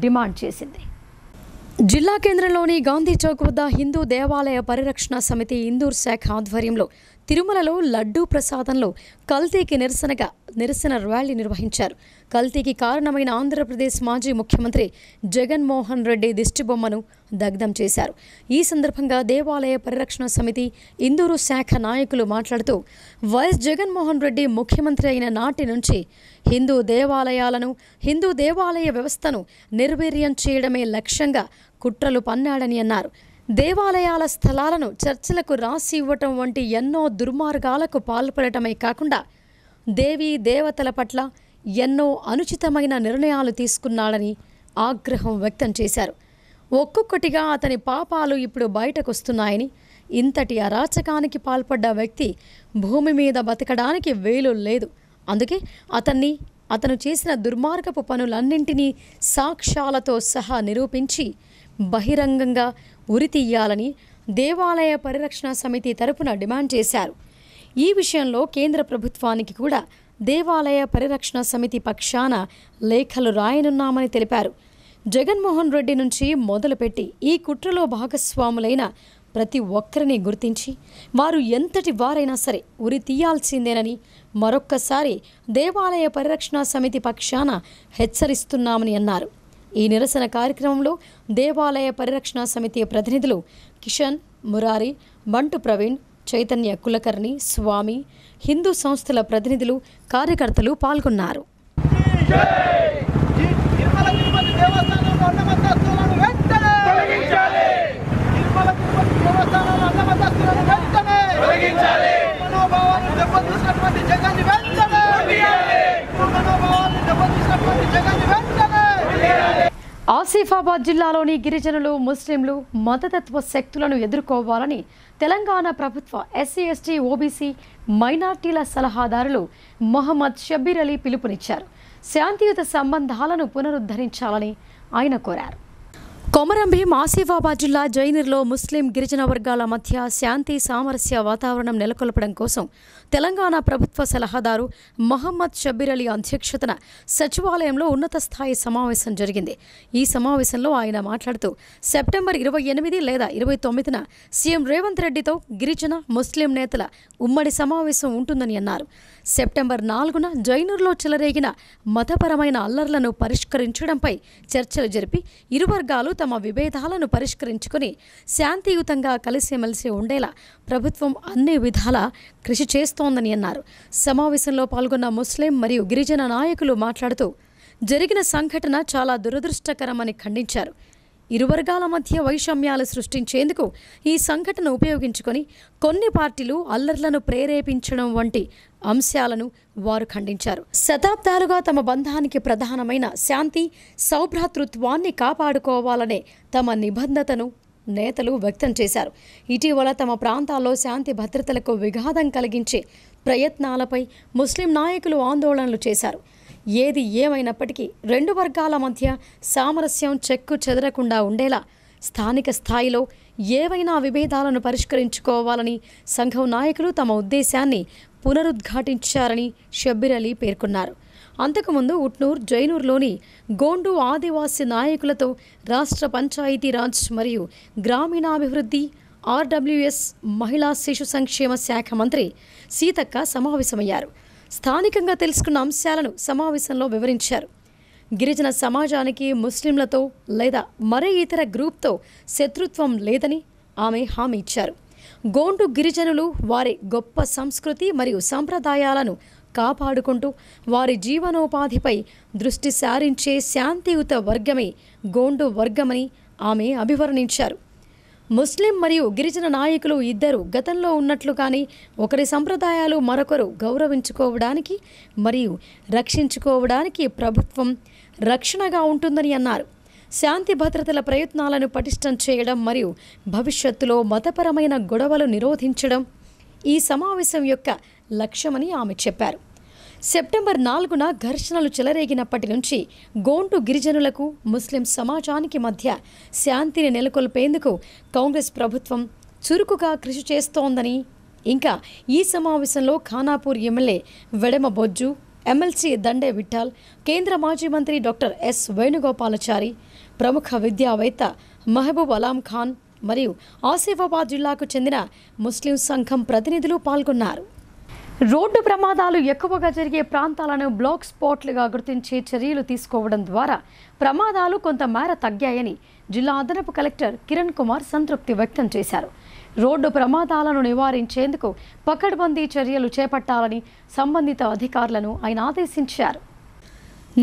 డిమాండ్ చేసింది. జిల్లా కేంద్రంలోని గాంధీ చౌక్ వద్ద హిందూ దేవాలయ పరిరక్షణ సమితి ఇందూర్ శాఖ ఆధ్వర్యంలో తిరుమలలో లడ్డూ ప్రసాదంలో కల్తీకి నిరసనగా నిరసన ర్యాలీ నిర్వహించారు. కల్తీకి కారణమైన ఆంధ్రప్రదేశ్ మాజీ ముఖ్యమంత్రి జగన్మోహన్ రెడ్డి దిష్టిబొమ్మను దగ్ధం చేశారు. ఈ సందర్భంగా దేవాలయ పరిరక్షణ సమితి ఇందూరు శాఖ నాయకులు మాట్లాడుతూ, వైఎస్ జగన్మోహన్ రెడ్డి ముఖ్యమంత్రి అయిన నాటి నుంచి హిందూ దేవాలయాలను, హిందూ దేవాలయ వ్యవస్థను నిర్వీర్యం చేయడమే లక్ష్యంగా కుట్రలు పన్నాడని అన్నారు. దేవాలయాల స్థలాలను చర్చలకు రాసి ఇవ్వటం వంటి ఎన్నో దుర్మార్గాలకు పాల్పడటమే కాకుండా దేవీ దేవతల పట్ల ఎన్నో అనుచితమైన నిర్ణయాలు తీసుకున్నాడని ఆగ్రహం వ్యక్తం చేశారు. ఒక్కొక్కటిగా అతని పాపాలు ఇప్పుడు బయటకొస్తున్నాయని, ఇంతటి అరాచకానికి పాల్పడ్డ వ్యక్తి భూమి మీద బతకడానికి వేలు లేదు, అందుకే అతను చేసిన దుర్మార్గపు పనులన్నింటినీ సాక్ష్యాలతో సహా నిరూపించి బహిరంగంగా ఉరితీయాలని దేవాలయ పరిరక్షణ సమితి తరపున డిమాండ్ చేశారు. ఈ విషయంలో కేంద్ర ప్రభుత్వానికి కూడా దేవాలయ పరిరక్షణ సమితి పక్షాన లేఖలు రాయనున్నామని తెలిపారు. జగన్మోహన్ రెడ్డి నుంచి మొదలుపెట్టి ఈ కుట్రలో భాగస్వాములైన ప్రతి ఒక్కరిని గుర్తించి వారు ఎంతటి వారైనా సరే ఉరి తీయాల్సిందేనని మరొక్కసారి దేవాలయ పరిరక్షణ సమితి పక్షాన హెచ్చరిస్తున్నామని అన్నారు. ఈ నిరసన కార్యక్రమంలో దేవాలయ పరిరక్షణ సమితి ప్రతినిధులు కిషన్, మురారి, బంటు ప్రవీణ్, చైతన్య కులకర్ణి, స్వామి, హిందూ సంస్థల ప్రతినిధులు, కార్యకర్తలు పాల్గొన్నారు. ఆసిఫాబాద్ జిల్లాలోని గిరిజనులు, ముస్లింలు మతతత్వ శక్తులను ఎదుర్కోవాలని తెలంగాణ ప్రభుత్వ ఎస్సీ, ఎస్టీ, ఓబీసీ, మైనార్టీల సలహాదారులు మొహమ్మద్ షబ్బీర్ అలీ పిలుపునిచ్చారు. శాంతియుత సంబంధాలను పునరుద్ధరించాలని ఆయన కోరారు. కొమరంభీం ఆసిఫాబాద్ జిల్లా జైనూర్లో ముస్లిం గిరిజన వర్గాల మధ్య శాంతి సామరస్య వాతావరణం నెలకొల్పడం కోసం తెలంగాణ ప్రభుత్వ సలహాదారు మొహమ్మద్ షబ్బీర్ అలీ అధ్యక్షతన సచివాలయంలో ఉన్నత స్థాయి సమావేశం జరిగింది. ఈ సమావేశంలో ఆయన మాట్లాడుతూ, సెప్టెంబర్ 28 లేదా 29న సీఎం రేవంత్ రెడ్డితో గిరిజన, ముస్లిం నేతల ఉమ్మడి సమావేశం ఉంటుందని అన్నారు. సెప్టెంబర్ 4న జైనూర్లో చెలరేగిన మతపరమైన అల్లర్లను పరిష్కరించడంపై చర్చలు జరిపి ఇరు వర్గాలు తమ విభేదాలను పరిష్కరించుకుని శాంతియుతంగా కలిసిమెలిసి ఉండేలా ప్రభుత్వం అన్ని విధాలా కృషి చేస్తోందని అన్నారు. సమావేశంలో పాల్గొన్న ముస్లిం మరియు గిరిజన నాయకులు మాట్లాడుతూ, జరిగిన సంఘటన చాలా దురదృష్టకరమని ఖండించారు. ఇరు వర్గాల మధ్య వైషమ్యాలు సృష్టించేందుకు ఈ సంఘటన ఉపయోగించుకొని కొన్ని పార్టీలు అల్లర్లను ప్రేరేపించడం వంటి అంశాలను వారు ఖండించారు. శతాబ్దాలుగా తమ బంధానికి ప్రధానమైన శాంతి, సౌభ్రాతృత్వాన్ని కాపాడుకోవాలనే తమ నిబద్ధతను నేతలు వ్యక్తం చేశారు. ఇటీవల తమ ప్రాంతాల్లో శాంతి భద్రతలకు విఘాతం కలిగించే ప్రయత్నాలపై ముస్లిం నాయకులు ఆందోళనలు చేశారు. ఏది ఏమైనప్పటికీ రెండు వర్గాల మధ్య సామరస్యం చెక్కు చెదరకుండా ఉండేలా స్థానిక స్థాయిలో ఏవైనా విభేదాలను పరిష్కరించుకోవాలని సంఘం నాయకులు తమ ఉద్దేశాన్ని పునరుద్ఘాటించారని షబ్బీర్ అలీ పేర్కొన్నారు. అంతకుముందు ఉట్నూర్, జైనూర్లోని గోండు ఆదివాసీ నాయకులతో రాష్ట్ర పంచాయతీరాజ్ మరియు గ్రామీణాభివృద్ధి, ఆర్డబ్ల్యూఎస్, మహిళా శిశు సంక్షేమ శాఖ మంత్రి సీతక్క సమావేశమయ్యారు. స్థానికంగా తెలుసుకున్న అంశాలను సమావేశంలో వివరించారు. గిరిజన సమాజానికి ముస్లింలతో లేదా మరే ఇతర గ్రూప్తో శత్రుత్వం లేదని ఆమె హామీ ఇచ్చారు. గోండు గిరిజనులు వారి గొప్ప సంస్కృతి మరియు సంప్రదాయాలను కాపాడుకుంటూ వారి జీవనోపాధిపై దృష్టి సారించే శాంతియుత వర్గమే గోండు వర్గమని ఆమె అభివర్ణించారు. ముస్లిం మరియు గిరిజన నాయకులు ఇద్దరు గతంలో ఉన్నట్లుగానే ఒకరి సంప్రదాయాలు మరొకరు గౌరవించుకోవడానికి మరియు రక్షించుకోవడానికి ప్రభుత్వం రక్షణగా ఉంటుందని అన్నారు. శాంతి భద్రతల ప్రయత్నాలను పటిష్టం చేయడం మరియు భవిష్యత్తులో మతపరమైన గొడవలు నిరోధించడం ఈ సమావేశం యొక్క లక్ష్యమని ఆమె చెప్పారు. సెప్టెంబర్ 4న ఘర్షణలు చెలరేగినప్పటి నుంచి గోండు గిరిజనులకు, ముస్లిం సమాజానికి మధ్య శాంతిని నెలకొల్పేందుకు కాంగ్రెస్ ప్రభుత్వం చురుకుగా కృషి చేస్తోందని, ఇంకా ఈ సమావేశంలో ఖానాపూర్ ఎమ్మెల్యే వెడమ బొజ్జు, ఎమ్మెల్సీ దండే విఠాల్, కేంద్ర మాజీ మంత్రి డాక్టర్ ఎస్ వేణుగోపాలాచారి, ప్రముఖ విద్యావేత్త మహబూబ్ అలాం ఖాన్ మరియు ఆసిఫాబాద్ జిల్లాకు చెందిన ముస్లిం సంఘం ప్రతినిధులు పాల్గొన్నారు. రోడ్డు ప్రమాదాలు ఎక్కువగా జరిగే ప్రాంతాలను బ్లాక్ స్పాట్లుగా గుర్తించి చర్యలు తీసుకోవడం ద్వారా ప్రమాదాలు కొంతమేర తగ్గాయని జిల్లా అదనపు కలెక్టర్ కిరణ్ కుమార్ సంతృప్తి వ్యక్తం చేశారు. రోడ్డు ప్రమాదాలను నివారించేందుకు పకడ్బందీ చర్యలు చేపట్టాలని సంబంధిత అధికారులను ఆయన ఆదేశించారు.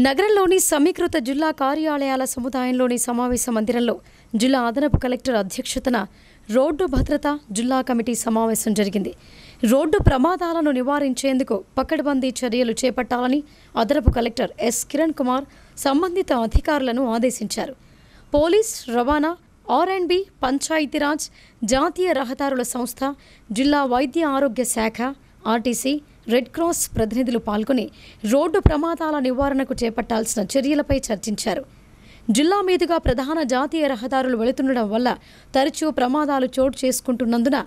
నగరంలోని సమీకృత జిల్లా కార్యాలయాల సముదాయంలోని సమావేశ మందిరంలో జిల్లా అదనపు కలెక్టర్ అధ్యక్షతన రోడ్డు భద్రత జిల్లా కమిటీ సమావేశం జరిగింది. రోడ్డు ప్రమాదాలను నివారించేందుకు పకడ్బందీ చర్యలు చేపట్టాలని అదనపు కలెక్టర్ ఎస్ కిరణ్ కుమార్ సంబంధిత అధికారులను ఆదేశించారు. పోలీస్, రవాణా, R&B, పంచాయతీరాజ్, జాతీయ రహదారుల సంస్థ, జిల్లా వైద్య ఆరోగ్య శాఖ, ఆర్టీసీ, రెడ్ క్రాస్ ప్రతినిధులు పాల్గొని రోడ్డు ప్రమాదాల నివారణకు చేపట్టాల్సిన చర్యలపై చర్చించారు. జిల్లా మీదుగా ప్రధాన జాతీయ రహదారులు వెళుతుండడం వల్ల తరచూ ప్రమాదాలు చోటు చేసుకుంటున్నందున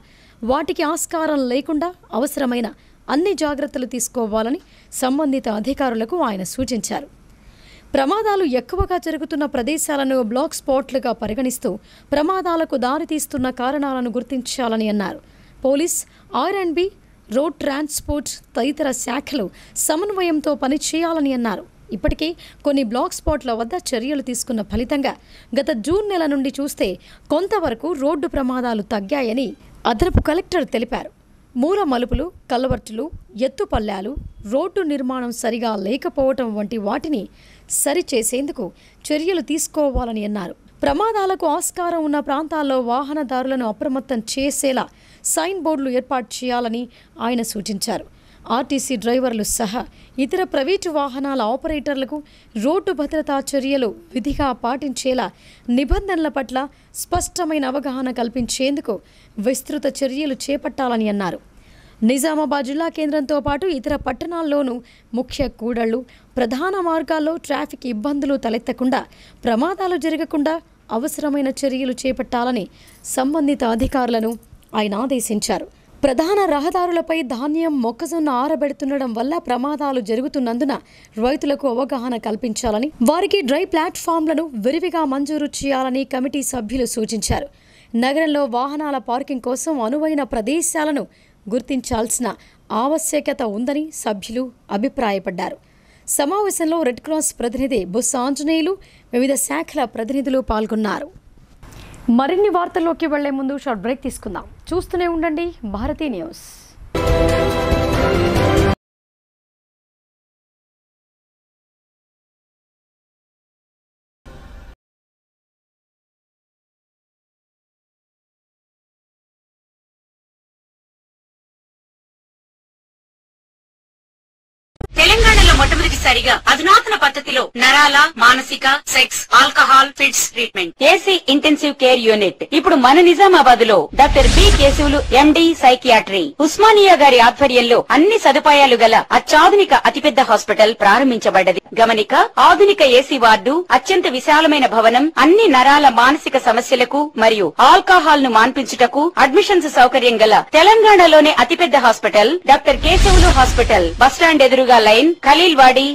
వాటికి ఆస్కారం లేకుండా అవసరమైన అన్ని జాగ్రత్తలు తీసుకోవాలని సంబంధిత అధికారులకు ఆయన సూచించారు. ప్రమాదాలు ఎక్కువగా జరుగుతున్న ప్రదేశాలను బ్లాక్ స్పాట్లుగా పరిగణిస్తూ ప్రమాదాలకు దారితీస్తున్న కారణాలను గుర్తించాలని అన్నారు. పోలీస్, R&B, రోడ్ ట్రాన్స్పోర్ట్ తదితర శాఖలు సమన్వయంతో పనిచేయాలని అన్నారు. ఇప్పటికే కొన్ని బ్లాక్ స్పాట్ల వద్ద చర్యలు తీసుకున్న ఫలితంగా గత జూన్ నెల నుండి చూస్తే కొంతవరకు రోడ్డు ప్రమాదాలు తగ్గాయని అదనపు కలెక్టర్ తెలిపారు. మూల మలుపులు, కల్వర్టులు, ఎత్తుపల్లాలు, రోడ్డు నిర్మాణం సరిగా లేకపోవటం వంటి వాటిని సరిచేసేందుకు చర్యలు తీసుకోవాలని అన్నారు. ప్రమాదాలకు ఆస్కారం ఉన్న ప్రాంతాల్లో వాహనదారులను అప్రమత్తం చేసేలా సైన్ బోర్డులు ఏర్పాటు చేయాలని ఆయన సూచించారు. ఆర్టీసీ డ్రైవర్లు సహా ఇతర ప్రైవేటు వాహనాల ఆపరేటర్లకు రోడ్డు భద్రతా చర్యలు విధిగా పాటించేలా నిబంధనల పట్ల స్పష్టమైన అవగాహన కల్పించేందుకు విస్తృత చర్యలు చేపట్టాలని అన్నారు. నిజామాబాద్ జిల్లా కేంద్రంతో పాటు ఇతర పట్టణాల్లోనూ ముఖ్య కూడళ్లు, ప్రధాన మార్గాల్లో ట్రాఫిక్ ఇబ్బందులు తలెత్తకుండా ప్రమాదాలు జరగకుండా అవసరమైన చర్యలు చేపట్టాలని సంబంధిత అధికారులను ఆయన ఆదేశించారు. ప్రధాన రహదారులపై ధాన్యం, మొక్కజొన్న ఆరబెడుతుండడం వల్ల ప్రమాదాలు జరుగుతున్నందున రైతులకు అవగాహన కల్పించాలని, వారికి డ్రై ప్లాట్ఫామ్లను విరివిగా మంజూరు చేయాలని కమిటీ సభ్యులు సూచించారు. నగరంలో వాహనాల పార్కింగ్ కోసం అనువైన ప్రదేశాలను గుర్తించాల్సిన ఆవశ్యకత ఉందని సభ్యులు అభిప్రాయపడ్డారు. సమావేశంలో రెడ్ క్రాస్ ప్రతినిధి బుస్ ఆంజనేయులు, వివిధ శాఖల ప్రతినిధులు పాల్గొన్నారు. మరిన్ని వార్తల్లోకి వెళ్లే ముందు షార్ట్ బ్రేక్ తీసుకుందాం. చూస్తూనే ఉండండి భారతీ న్యూస్. తెలంగాణలో మొట్టమొదటిసారిగా అధునాతన పద్ధతిలో నరాల, మానసిక, sex, alcohol, fits treatment, AC intensive care unit ఇప్పుడు మన నిజామాబాద్ లో doctor B Keshavulu MD psychiatry, Osmania గారి ఆధ్వర్యంలో అన్ని సదుపాయాలు గల అత్యాధునిక అతిపెద్ద హాస్పిటల్ ప్రారంభించబడ్డది. గమనిక, ఆధునిక ఏసీ వార్డు, అత్యంత విశాలమైన భవనం, అన్ని నరాల, మానసిక సమస్యలకు మరియు ఆల్కహాల్ ను మాన్పించుటకు అడ్మిషన్స్ సౌకర్యం గల తెలంగాణలోనే అతిపెద్ద hospital doctor Keshavulu hospital, bus stand ఎదురుగా లైన్, ఖలీల్వాడి.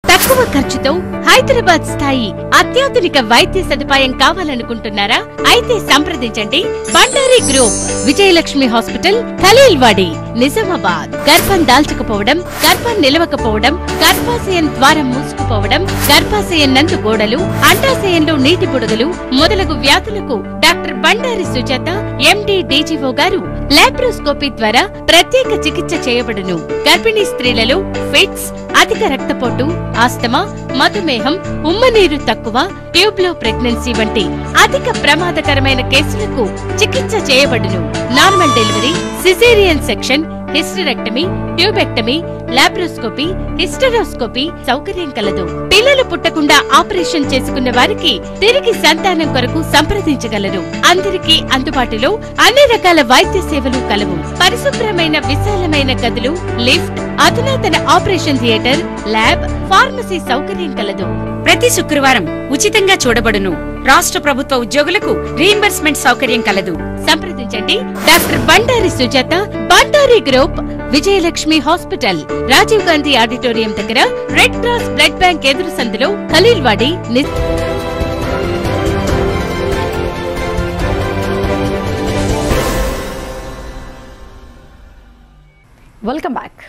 తక్కువ ఖర్చుతో హైదరాబాద్ స్థాయి అత్యాధునిక వైద్య సదుపాయం కావాలనుకుంటున్నారా? అయితే సంప్రదించండి బండారి గ్రూప్, విజయలక్ష్మి హాస్పిటల్, ఖలీల్వాడి, నిజామాబాద్. గర్భం దాల్చకపోవడం, గర్భం నిలవకపోవడం, గర్భాశయం ద్వారం మూసుకుపోవడం, గర్భాశయం నందు గోడలు, అండాశయంలో నీటి బుడగలు మొదలగు వ్యాధులకు doctor Bandari Sujatha MD DGO గారు లాప్రోస్కోపీ ద్వారా ప్రత్యేక చికిత్స చేయబడును. గర్భిణీ స్త్రీలలో ఫిట్స్, అధిక రక్తపోటు, ఆస్తమా, మధుమేహం, ఉమ్మనీరు తక్కువ, ట్యూబ్లో ప్రెగ్నెన్సీ వంటి అధిక ప్రమాదకరమైన కేసులకు చికిత్స చేయబడును. Normal delivery, caesarean section, hysterectomy, tubectomy, laparoscopy, hysteroscopy సౌకర్యం కలదు. పిల్లలు పుట్టకుండా ఆపరేషన్ చేసుకున్న వారికి తిరిగి సంతానం కొరకు సంప్రదించగలరు. అందరికీ అందుబాటులో అన్ని రకాల వైద్య సేవలు కలవు. పరిశుభ్రమైన విశాలమైన గదులు, లిఫ్ట్, అధునాతన ఆపరేషన్ థియేటర్, ల్యాబ్, ఫార్మసీ సౌకర్యం కలదు. ప్రతి శుక్రవారం ఉచితంగా చూడబడును. రాష్ట్ర ప్రభుత్వ ఉద్యోగులకు రీయింబర్స్మెంట్ సౌకర్యం కలదు. సంప్రదించండి doctor Bandari Sujatha, Bandari group, Vijayalakshmi hospital, Rajiv Gandhi auditorium దగ్గర, రెడ్ క్రాస్ బ్లడ్ బ్యాంక్ ఎదురు సందులో, ఖలీల్వాడి. Welcome back.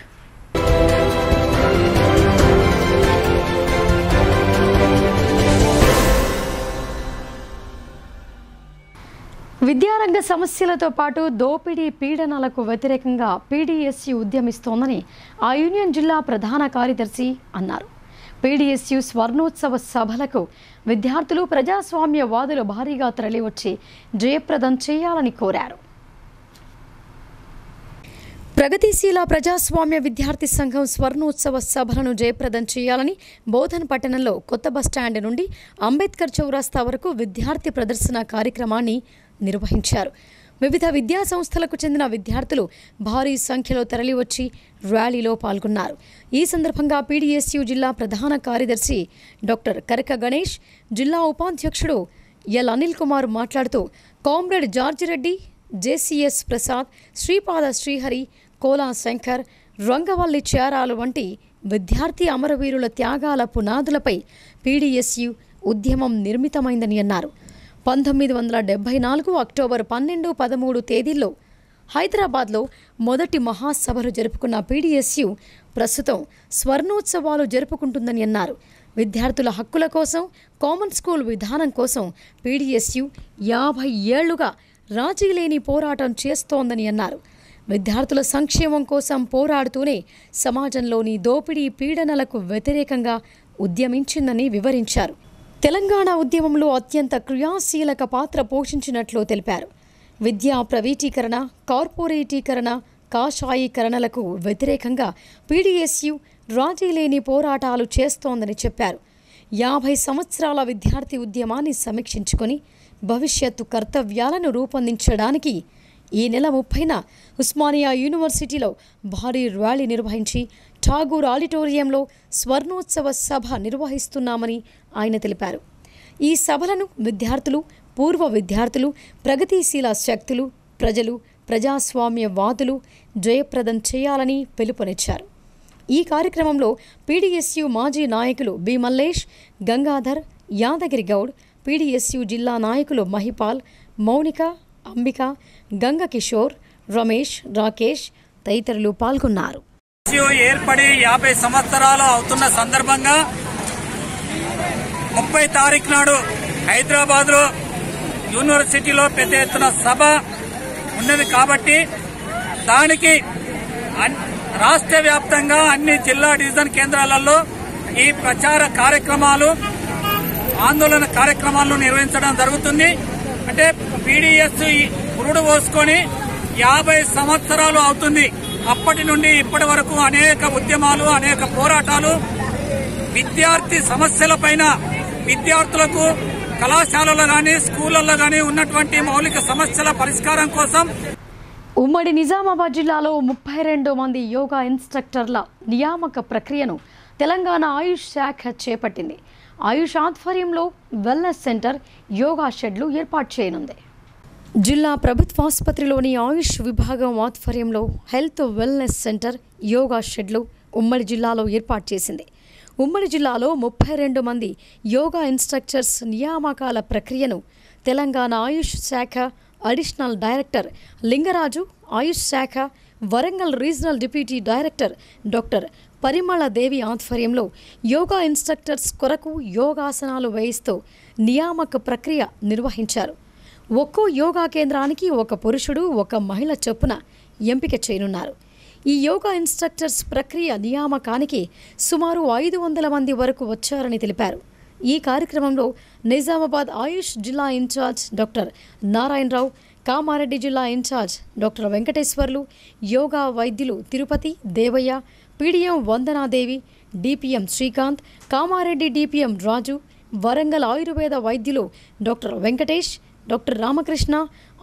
విద్యారంగ సమస్యలతో పాటు దోపిడీ పీడనలకు వ్యతిరేకంగా పీడీఎస్యు ఉద్యమిస్తోందని ఆ యూనియన్ జిల్లా ప్రధాన కార్యదర్శి అన్నారు. పీడీఎస్యు స్వర్ణోత్సవ సభలకు విద్యార్థులు ప్రజాస్వామ్యవాదులు భారీగా తరలివచ్చి జయప్రదం చేయాలని కోరారు. ప్రగతిశీల ప్రజాస్వామ్య విద్యార్థి సంఘం స్వర్ణోత్సవ సభలను జయప్రదం చేయాలని బోధన్ పట్టణంలో కొత్త బస్టాండ్ నుండి అంబేద్కర్ చౌరస్తా వరకు విద్యార్థి ప్రదర్శన కార్యక్రమాన్ని నిర్వహించారు. వివిధ విద్యా సంస్థలకు చెందిన విద్యార్థులు భారీ సంఖ్యలో తరలివచ్చి ర్యాలీలో పాల్గొన్నారు. ఈ సందర్భంగా పీడీఎస్యు జిల్లా ప్రధాన కార్యదర్శి డాక్టర్ కరక గణేష్, జిల్లా ఉపాధ్యక్షుడు ఎల్ అనిల్ కుమార్ మాట్లాడుతూ comrade George Reddy, JCS Prasad, Sripada Srihari, Kola Shankar, Rangavalli Cheralu వంటి విద్యార్థి అమరవీరుల త్యాగాల పునాదులపై పీడీఎస్యు ఉద్యమం నిర్మితమైందని అన్నారు. 1974 అక్టోబర్ 12, 13 తేదీల్లో హైదరాబాద్లో మొదటి మహాసభలు జరుపుకున్న పీడీఎస్యు ప్రస్తుతం స్వర్ణోత్సవాలు జరుపుకుంటుందని అన్నారు. విద్యార్థుల హక్కుల కోసం, కామన్ స్కూల్ విధానం కోసం పీడీఎస్యు 50 ఏళ్లుగా రాజీ లేని పోరాటం చేస్తోందని అన్నారు. విద్యార్థుల సంక్షేమం కోసం పోరాడుతూనే సమాజంలోని దోపిడీ పీడనలకు వ్యతిరేకంగా ఉద్యమించిందని వివరించారు. తెలంగాణ ఉద్యమంలో అత్యంత క్రియాశీలక పాత్ర పోషించినట్లు తెలిపారు. విద్యా ప్రైవేటీకరణ, కార్పొరేటీకరణ, కాషాయీకరణలకు వ్యతిరేకంగా పీడీఎస్యు రాజీ లేని పోరాటాలు చేస్తోందని చెప్పారు. 50 సంవత్సరాల విద్యార్థి ఉద్యమాన్ని సమీక్షించుకొని భవిష్యత్తు కర్తవ్యాలను రూపొందించడానికి ఈ నెల 30న ఉస్మానియా యూనివర్సిటీలో భారీ ర్యాలీ నిర్వహించి ఠాగూర్ ఆడిటోరియంలో స్వర్ణోత్సవ సభ నిర్వహిస్తున్నామని ఆయన తెలిపారు. ఈ సభలను విద్యార్థులు, పూర్వ విద్యార్థులు, ప్రగతిశీల శక్తులు, ప్రజలు, ప్రజాస్వామ్యవాదులు జయప్రదం చేయాలని పిలుపునిచ్చారు. ఈ కార్యక్రమంలో పీడీఎస్యు మాజీ నాయకులు బి మల్లేష్, గంగాధర్, యాదగిరి గౌడ్, పీడీఎస్యు జిల్లా నాయకులు మహిపాల్, మౌనిక, అంబిక, గంగ కిషోర్, రమేష్, రాకేష్ తదితరులు పాల్గొన్నారు. ఏర్పడి 50 సంవత్సరాలు అవుతున్న సందర్భంగా 30 తారీఖు నాడు హైదరాబాద్ లో యూనివర్సిటీలో పెద్ద ఎత్తున సభ ఉన్నది కాబట్టి దానికి రాష్ట్ర వ్యాప్తంగా అన్ని జిల్లా డివిజన్ కేంద్రాలలో ఈ ప్రచార కార్యక్రమాలు, ఆందోళన కార్యక్రమాలను నిర్వహించడం జరుగుతుంది. అంటే పీడీఎస్ పురుడు పోసుకొని 50 సంవత్సరాలు అవుతుంది. అప్పటి నుండి ఇప్పటి వరకు అనేక ఉద్యమాలు, అనేక పోరాటాలు విద్యార్థి సమస్యలపైన, విద్యార్థులకు కళాశాలలో గాని స్కూళ్లలో గాని ఉన్నటువంటి మౌలిక సమస్యల పరిష్కారం కోసం ఉమ్మడి నిజామాబాద్ జిల్లాలో 32 మంది యోగా ఇన్స్ట్రక్టర్ల నియామక ప్రక్రియను తెలంగాణ ఆయుష్ శాఖ చేపట్టింది. ఆయుష్ ఆధ్వర్యంలో వెల్నెస్ సెంటర్, యోగా షెడ్లు ఏర్పాటు చేయనుంది. జిల్లా ప్రభుత్వాసుపత్రిలోని ఆయుష్ విభాగం ఆధ్వర్యంలో హెల్త్ వెల్నెస్ సెంటర్, యోగా షెడ్లు ఉమ్మడి జిల్లాలో ఏర్పాటు చేసింది. ఉమ్మడి జిల్లాలో 32 మంది యోగా ఇన్స్ట్రక్టర్స్ నియామకాల ప్రక్రియను తెలంగాణ ఆయుష్ శాఖ అడిషనల్ డైరెక్టర్ లింగరాజు, ఆయుష్ శాఖ Warangal regional deputy director doctor Parimala Devi ఆధ్వర్యంలో యోగా ఇన్స్ట్రక్టర్స్ కొరకు యోగాసనాలు వేయిస్తూ నియామక ప్రక్రియ నిర్వహించారు. ఒక్కో యోగా కేంద్రానికి ఒక పురుషుడు, ఒక మహిళ చొప్పున ఎంపిక చేయనున్నారు. ఈ యోగా ఇన్స్ట్రక్టర్స్ ప్రక్రియ నియామకానికి సుమారు 500 మంది వరకు వచ్చారని తెలిపారు. ఈ కార్యక్రమంలో నిజామాబాద్ ఆయుష్ జిల్లా ఇన్ఛార్జ్ డాక్టర్ నారాయణరావు, కామారెడ్డి జిల్లా ఇన్ఛార్జ్ డాక్టర్ వెంకటేశ్వర్లు, యోగా వైద్యులు Tirupati, Devayya, PDM Vandanadevi, DPM Srikanth, Kamareddy DPM Raju, Warangal Ayurveda వైద్యులు డాక్టర్ వెంకటేష్, డాక్టర్ రామకృష్ణ,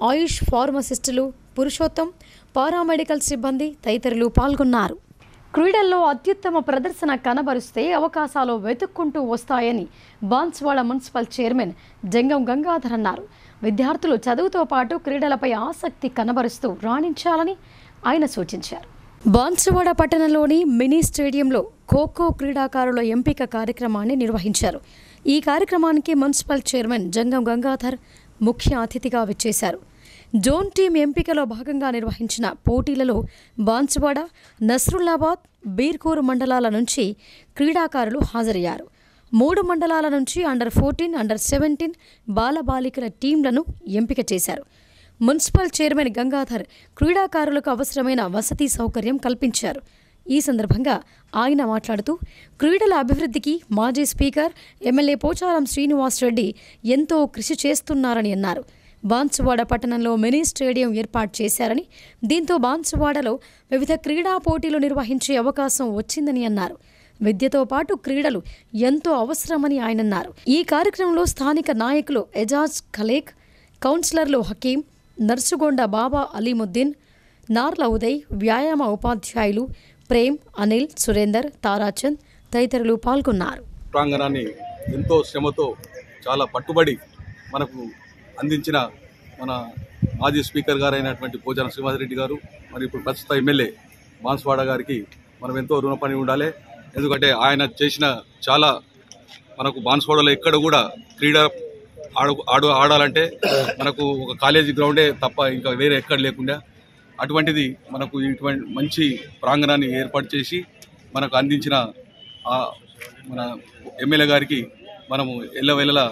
ఆయుష్ ఫార్మసిస్టులు పురుషోత్తం, పారామెడికల్ సిబ్బంది తదితరులు పాల్గొన్నారు. క్రీడల్లో అత్యుత్తమ ప్రదర్శన కనబరుస్తే అవకాశాలు వెతుక్కుంటూ వస్తాయని బాన్స్వాడ మున్సిపల్ చైర్మన్ జంగం గంగాధర్ అన్నారు. విద్యార్థులు చదువుతో పాటు క్రీడలపై ఆసక్తి కనబరుస్తూ రాణించాలని ఆయన సూచించారు. బాన్స్వాడ పట్టణంలోని మినీ స్టేడియంలో ఖోఖో క్రీడాకారుల ఎంపిక కార్యక్రమాన్ని నిర్వహించారు. ఈ కార్యక్రమానికి మున్సిపల్ చైర్మన్ జంగం గంగాధర్ ముఖ్య అతిథిగా విచ్చేశారు. జోన్ టీం ఎంపికలో భాగంగా నిర్వహించిన పోటీలలో బాన్స్వాడ, నస్రుల్లాబాద్, బీర్కూర్ మండలాల నుంచి క్రీడాకారులు హాజరయ్యారు. 3 మండలాల నుంచి అండర్ 14, అండర్ 17 బాలబాలికల టీంలను ఎంపిక చేశారు. మున్సిపల్ చైర్మన్ గంగాధర్ క్రీడాకారులకు అవసరమైన వసతి సౌకర్యం కల్పించారు. ఈ సందర్భంగా ఆయన మాట్లాడుతూ క్రీడల అభివృద్ధికి మాజీ స్పీకర్ ఎమ్మెల్యే పోచారం శ్రీనివాసరెడ్డి ఎంతో కృషి చేస్తున్నారని అన్నారు. బాన్సువాడ పట్టణంలో మినీ స్టేడియం ఏర్పాటు చేశారని, దీంతో బాన్సువాడలో వివిధ క్రీడా పోటీలు నిర్వహించే అవకాశం వచ్చిందని అన్నారు. విద్యతో పాటు క్రీడలు ఎంతో అవసరమని ఆయన అన్నారు. ఈ కార్యక్రమంలో స్థానిక నాయకులు ఎజాజ్ ఖలేక్, కౌన్సిలర్లు హకీం, నర్సుగొండ బాబా అలీముద్దీన్, నార్ల ఉదయ్, వ్యాయామ ఉపాధ్యాయులు ప్రేమ్, అనిల్, సురేందర్, తారాచంద్ తదితరులు పాల్గొన్నారు. ప్రాంగణాన్ని ఎంతో శ్రమతో చాలా పట్టుబడి మనకు అందించిన మన మాజీ స్పీకర్ గారైనటువంటి పోచారం శ్రీనివాసరెడ్డి గారు, మరి ఇప్పుడు ప్రస్తుత ఎమ్మెల్యే బాన్సువాడ గారికి మనం ఎంతో రుణపడి ఉండాలి. ఎందుకంటే ఆయన చేసిన చాలా మనకు బాన్సువాడలో ఎక్కడ కూడా క్రీడ ఆడాలంటే మనకు ఒక కాలేజీ గ్రౌండే తప్ప ఇంకా వేరే ఎక్కడ లేకుండా అటువంటిది మనకు ఇటువంటి మంచి ప్రాంగణాన్ని ఏర్పాటు చేసి మనకు అందించిన మన ఎమ్మెల్యే గారికి మనము ఎల్లవేళలా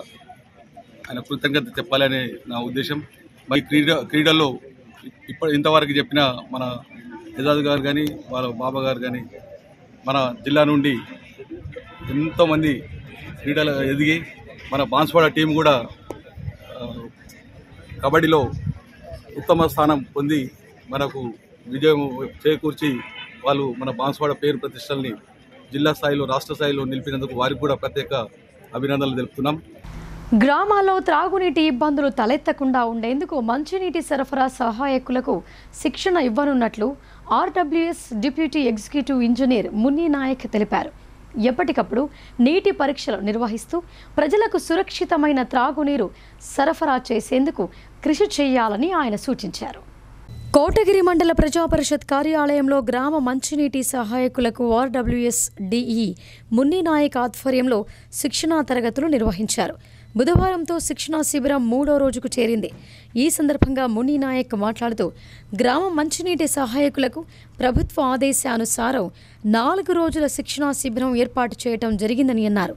ఆయన కృతజ్ఞత చెప్పాలనే నా ఉద్దేశం. మరి క్రీడల్లో ఇంతవరకు చెప్పిన మన ఎజాద్ గారు కానీ వాళ్ళ బాబా గారు కానీ మన జిల్లా నుండి ఎంతోమంది క్రీడలు ఎదిగి మన బాన్సువాడ టీం కూడా కబడ్డీలో ఉత్తమ స్థానం పొంది మనకు విజయం చేకూర్చి వాళ్ళు మన బాన్సువాడ పేరు ప్రతిష్టల్ని జిల్లా స్థాయిలో రాష్ట్ర స్థాయిలో నిలిపినందుకు వారికి కూడా ప్రత్యేక అభినందనలు తెలుపుతున్నాం. గ్రామాల్లో త్రాగునీటి ఇబ్బందులు తలెత్తకుండా ఉండేందుకు మంచినీటి సరఫరా సహాయకులకు శిక్షణ ఇవ్వనున్నట్లు RWS deputy executive engineer Munni Nayak తెలిపారు. ఎప్పటికప్పుడు నీటి పరీక్షలు నిర్వహిస్తూ ప్రజలకు సురక్షితమైన త్రాగునీరు సరఫరా చేసేందుకు కృషి చేయాలని ఆయన సూచించారు. కోటగిరి మండల ప్రజాపరిషత్ కార్యాలయంలో గ్రామ మంచినీటి సహాయకులకు ఆర్డబ్ల్యూఎస్ డిఈ మున్ని నాయక్ ఆధ్వర్యంలో శిక్షణా తరగతులు నిర్వహించారు. బుధవారంతో శిక్షణా శిబిరం 3వ రోజుకు చేరింది. ఈ సందర్భంగా మున్ని నాయక్ మాట్లాడుతూ గ్రామ మంచినీటి సహాయకులకు ప్రభుత్వ ఆదేశానుసారం 4 రోజుల శిక్షణా శిబిరం ఏర్పాటు చేయడం జరిగిందని అన్నారు.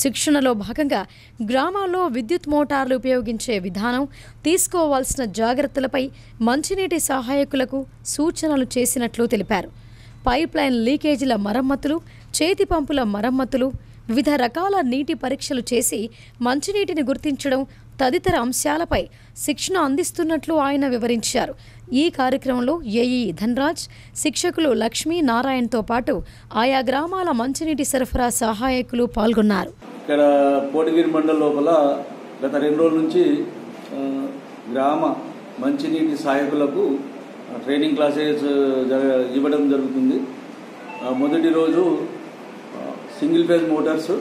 శిక్షణలో భాగంగా గ్రామాల్లో విద్యుత్ మోటార్లు ఉపయోగించే విధానం, తీసుకోవాల్సిన జాగ్రత్తలపై మంచినీటి సహాయకులకు సూచనలు చేసినట్లు తెలిపారు. పైప్ లైన్ లీకేజీల మరమ్మతులు, చేతి పంపుల మరమ్మతులు, వివిధ రకాల నీటి పరీక్షలు చేసి మంచినీటిని గుర్తించడం తదితర అంశాలపై శిక్షణ అందిస్తున్నట్లు ఆయన వివరించారు. ఈ కార్యక్రమంలో ఏఈ ధనరాజ్, శిక్షకులు లక్ష్మీ నారాయణతో పాటు ఆయా గ్రామాల మంచినీటి సరఫరా సహాయకులు పాల్గొన్నారు. ఇక్కడ కోటగిరి మండలం లోపల గత 2 రోజుల నుంచి గ్రామ మంచినీటి సహాయకులకు ట్రైనింగ్ క్లాసెస్ ఇవ్వడం జరుగుతుంది. మొదటి రోజు single phase motors,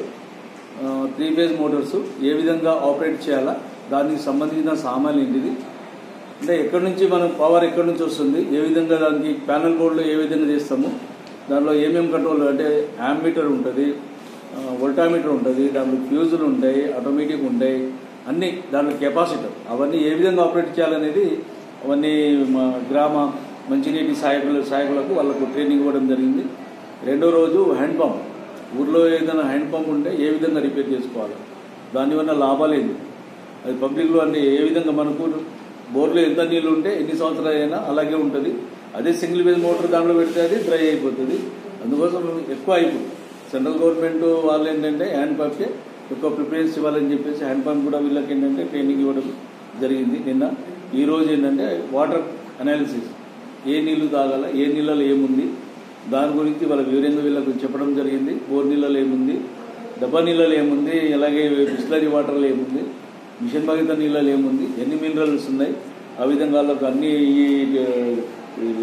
3 phase motors ఏ విధంగా ఆపరేట్ చేయాలా, దానికి సంబంధించిన సామాన్లు ఏంటిది, అంటే ఎక్కడి నుంచి మనం పవర్ ఎక్కడి నుంచి వస్తుంది, ఏ విధంగా దానికి ప్యానల్ బోర్డులో ఏ విధంగా చేస్తాము, దానిలో ఏమేమి కంట్రోల్ అంటే యామ్మీటర్ ఉంటుంది, వోల్టామీటర్ ఉంటుంది, దాంట్లో ఫ్యూజులు ఉంటాయి, ఆటోమేటిక్ ఉంటాయి, అన్నీ దాంట్లో కెపాసిటర్, అవన్నీ ఏ విధంగా ఆపరేట్ చేయాలనేది అవన్నీ గ్రామ మంచినీటి సహాయకులకు వాళ్ళకు ట్రైనింగ్ ఇవ్వడం జరిగింది. 2వ రోజు హ్యాండ్ పంప్, ఊర్లో ఏదైనా హ్యాండ్ పంప్ ఉంటే ఏ విధంగా రిపేర్ చేసుకోవాలి, దానివల్ల లాభాలు ఏంటి, అది పబ్లిక్లో అంటే ఏ విధంగా మనకు బోర్లో ఎంత నీళ్ళు ఉంటే ఎన్ని సంవత్సరాలైనా అలాగే ఉంటుంది. అదే సింగిల్ ఫేజ్ మోటార్ దాంట్లో పెడితే అది డ్రై అయిపోతుంది. అందుకోసం ఎక్కువ అయిపోతుంది. సెంట్రల్ గవర్నమెంట్ వాళ్ళు ఏంటంటే హ్యాండ్ పంప్కే ఎక్కువ ప్రిఫరెన్స్ ఇవ్వాలని చెప్పేసి హ్యాండ్ పంప్ కూడా వీళ్ళకి ఏంటంటే ట్రైనింగ్ ఇవ్వడం జరిగింది నిన్న. ఈరోజు ఏంటంటే వాటర్ అనాలిసిస్, ఏ నీళ్లు తాగాల, ఏ నీళ్ళలో ఏముంది, దాని గురించి వాళ్ళ వివరంగా వీళ్ళకు చెప్పడం జరిగింది. బోర్ నీళ్ళలో ఏముంది, డబ్బా నీళ్ళలో ఏముంది, అలాగే బిస్లరీ వాటర్లో ఏముంది, మిషన్ భగీత నీళ్ళలో ఏముంది, ఎన్ని మినరల్స్ ఉన్నాయి, ఆ విధంగా వాళ్ళకు అన్ని ఈ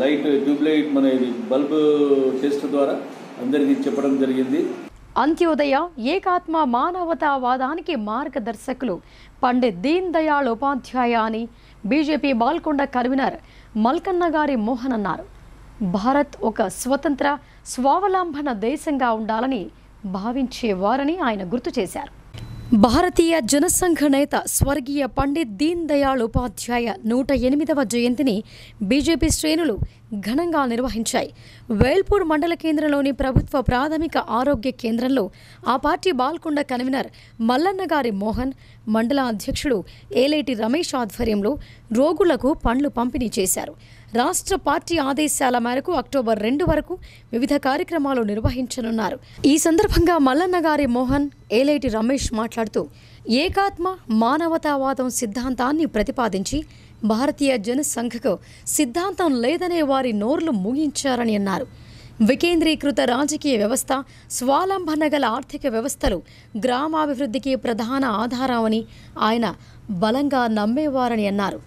లైట్ ట్యూబ్లైట్ మన బల్బ్ టెస్ట్ ద్వారా అందరికీ చెప్పడం జరిగింది. అంత్యోదయ ఏకాత్మ మానవతావాదానికి మార్గదర్శకులు పండిత్ దీన్ దయాళ్ ఉపాధ్యాయ అని బీజేపీ బాల్కొండ కన్వీనర్ మల్కన్న గారి మోహన్ అన్నారు. భారత్ ఒక స్వతంత్ర స్వావలంబన దేశంగా ఉండాలని భావించేవారని ఆయన గుర్తు చేశారు. భారతీయ జనసంఘ నేత స్వర్గీయ పండిత్ దీన్ దయాళ్ ఉపాధ్యాయ 108వ జయంతిని బీజేపీ శ్రేణులు ఘనంగా నిర్వహించాయి. వేల్పూర్ మండల కేంద్రంలోని ప్రభుత్వ ప్రాథమిక ఆరోగ్య కేంద్రంలో ఆ పార్టీ బాల్కొండ కన్వీనర్ మల్లన్నగారి మోహన్, మండల అధ్యక్షుడు ఏలేటి రమేష్ ఆధ్వర్యంలో రోగులకు పండ్లు పంపిణీ చేశారు. రాష్ట్ర పార్టీ ఆదేశాల మేరకు అక్టోబర్ 2 వరకు వివిధ కార్యక్రమాలు నిర్వహించనున్నారు. ఈ సందర్భంగా మల్లన్నగారి మోహన్, ఏలేటి రమేష్ మాట్లాడుతూ ఏకాత్మ మానవతావాదం సిద్ధాంతాన్ని ప్రతిపాదించి భారతీయ జనసంఘకు సిద్ధాంతం లేదనే వారి నోర్లు మూయించారని అన్నారు. వికేంద్రీకృత రాజకీయ వ్యవస్థ, స్వాలంబన గల ఆర్థిక వ్యవస్థలు గ్రామాభివృద్ధికి ప్రధాన ఆధారమని ఆయన బలంగా నమ్మేవారని అన్నారు.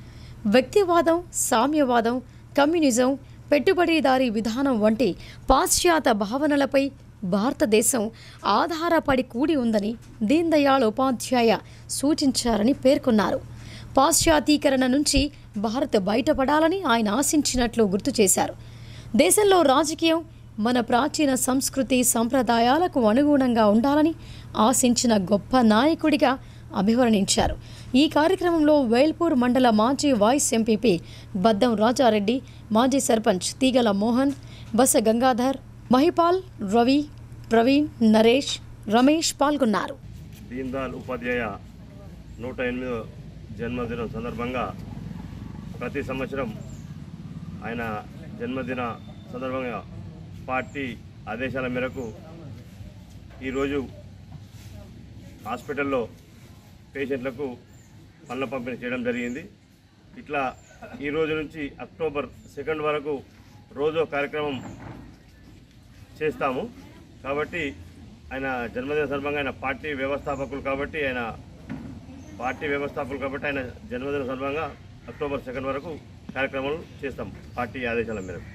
వ్యక్తివాదం, సామ్యవాదం, కమ్యూనిజం, పెట్టుబడిదారీ విధానం వంటి పాశ్చాత్య భావనలపై భారతదేశం ఆధారపడి కూడి ఉందని దీన్ దయాళ్ ఉపాధ్యాయ సూచించారని పేర్కొన్నారు. పాశ్చాతీకరణ నుంచి భారత్ బయటపడాలని ఆయన ఆశించినట్లు గుర్తు చేశారు. దేశంలో రాజకీయం మన ప్రాచీన సంస్కృతి సంప్రదాయాలకు అనుగుణంగా ఉండాలని ఆశించిన గొప్ప నాయకుడిగా అభివర్ణించారు. ఈ కార్యక్రమంలో వేల్పూర్ మండల మాజీ వైస్ ఎంపీపీ బద్దం రాజారెడ్డి, మాజీ సర్పంచ్ తీగల మోహన్, బస గంగాధర్, మహిపాల్, రవి, ప్రవీణ్, నరేష్, రమేష్ పాల్గొన్నారు. దీన్ దయాళ్ ఉపాధ్యాయ 108వ జన్మదినం సందర్భంగా ప్రతి సంవత్సరం ఆయన జన్మదిన సందర్భంగా పార్టీ ఆదేశాల మేరకు ఈరోజు హాస్పిటల్లో పేషెంట్లకు పళ్ళ పంపిణీ చేయడం జరిగింది. ఇట్లా ఈ రోజు నుంచి అక్టోబర్ 2 వరకు రోజో కార్యక్రమం చేస్తాము. కాబట్టి ఆయన జన్మదిన సందర్భంగా ఆయన పార్టీ వ్యవస్థాపకులు కాబట్టి ఆయన జన్మదిన సందర్భంగా అక్టోబర్ 2 వరకు కార్యక్రమాలు చేస్తాం పార్టీ ఆదేశాల మేరకు.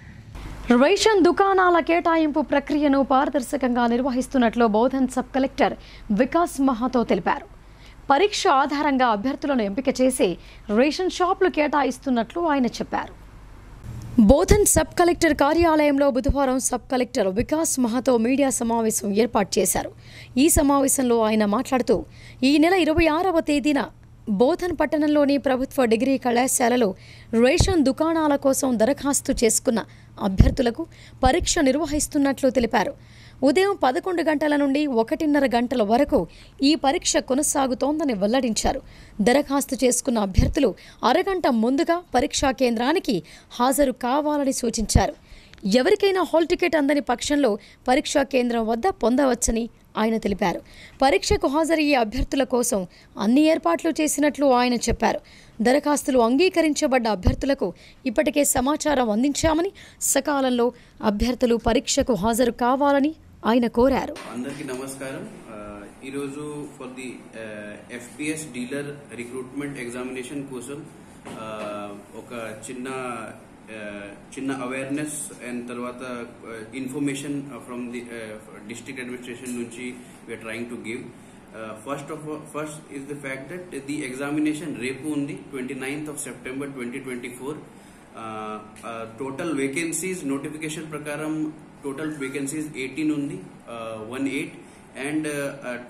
రేషన్ దుకాణాల కేటాయింపు ప్రక్రియను పారదర్శకంగా నిర్వహిస్తున్నట్లు బోధన్ సబ్ కలెక్టర్ వికాస్ మహాతో తెలిపారు. పరీక్ష ఆధారంగా అభ్యర్థులను ఎంపిక చేసి రేషన్ షాపులు కేటాయిస్తున్నట్లు ఆయన చెప్పారు. బోధన్ సబ్ కలెక్టర్ కార్యాలయంలో బుధవారం సబ్ కలెక్టర్ వికాస్ మహాతో మీడియా సమావేశం ఏర్పాటు చేశారు. ఈ సమావేశంలో ఆయన మాట్లాడుతూ ఈ నెల 26వ తేదీన బోధన్ పట్టణంలోని ప్రభుత్వ డిగ్రీ కళాశాలలో రేషన్ దుకాణాల కోసం దరఖాస్తు చేసుకున్న అభ్యర్థులకు పరీక్ష నిర్వహిస్తున్నట్లు తెలిపారు. ఉదయం 11 గంటల నుండి 1:30 గంటల వరకు ఈ పరీక్ష కొనసాగుతోందని వెల్లడించారు. దరఖాస్తు చేసుకున్న అభ్యర్థులు అరగంట ముందుగా పరీక్షా కేంద్రానికి హాజరు కావాలని సూచించారు. ఎవరికైనా హాల్ టికెట్ అందని పక్షంలో పరీక్షా కేంద్రం వద్ద పొందవచ్చని ఆయన తెలిపారు. పరీక్షకు హాజరయ్యే అభ్యర్థుల కోసం అన్ని ఏర్పాట్లు చేసినట్లు ఆయన చెప్పారు. దరఖాస్తులు అంగీకరించబడ్డ అభ్యర్థులకు ఇప్పటికే సమాచారం అందించామని, సకాలంలో అభ్యర్థులు పరీక్షకు హాజరు కావాలని ఆయన కోరారు. అందరికీ నమస్కారం. ఈరోజు for the FPS dealer recruitment examination కోసం ఒక చిన్న అవేర్నెస్ అండ్ తర్వాత information from the district administration నుంచి we are trying to give. First is the fact that the examination రేపు ఉంది 29th of September 2024. Total vacancies notification ప్రకారం టోటల్ వేకెన్సీస్ 18 ఉంది, 18, and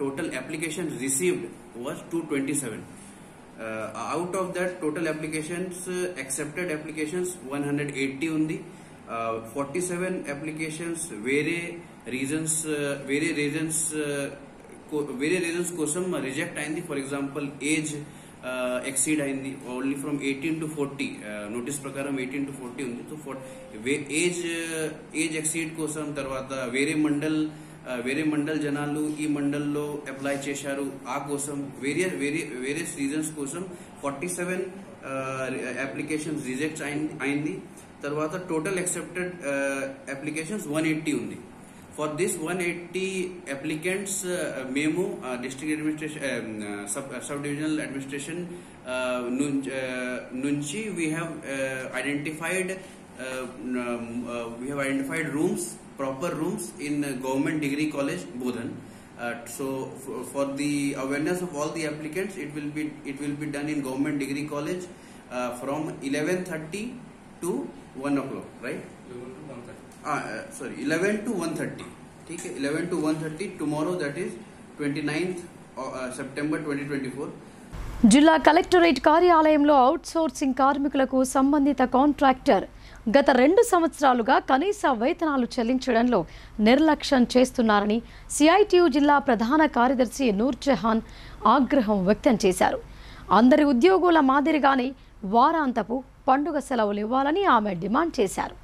total applications received was 227. Out of that total applications, accepted applications 180 undi, 47 applications వేరే reasons కోసం reject అయింది. For example age exceed అయింది, only from 18 to 40 notice ప్రకారం 18 to 40 ఉంది. So age exceed కోసం తర్వాత వేరే మండల్ జనాలు ఈ మండల్లో అప్లై చేశారు, ఆ కోసం వేరియస్ రీజన్స్ కోసం 47 అప్లికేషన్స్ రిజెక్ట్ అయింది. తర్వాత టోటల్ యాక్సెప్టెడ్ అప్లికేషన్స్ 180 ఉంది. ఫర్ దిస్ 180 applicants మేము district administration sub divisional administration నుంచి we have identified rooms, proper rooms in Government Degree College Bodhan. So for the awareness of all the applicants, it will be done in Government Degree College from 11:30 to 1 o'clock, right? 11 to 1:30. ठीक है, 11 to 1:30 tomorrow, that is 29th September 2024. జిల్లా collectorate కార్యాలయంలో outsourcing కార్మికులకు సంబంధిత contractor గత 2 సంవత్సరాలుగా కనీస వేతనాలు చెల్లించడంలో నిర్లక్ష్యం చేస్తున్నారని సిఐటియు జిల్లా ప్రధాన కార్యదర్శి నూర్జహాన్ ఆగ్రహం వ్యక్తం చేశారు. అందరి ఉద్యోగుల మాదిరిగానే వారాంతపు పండుగ సెలవులు ఇవ్వాలని ఆమె డిమాండ్ చేశారు.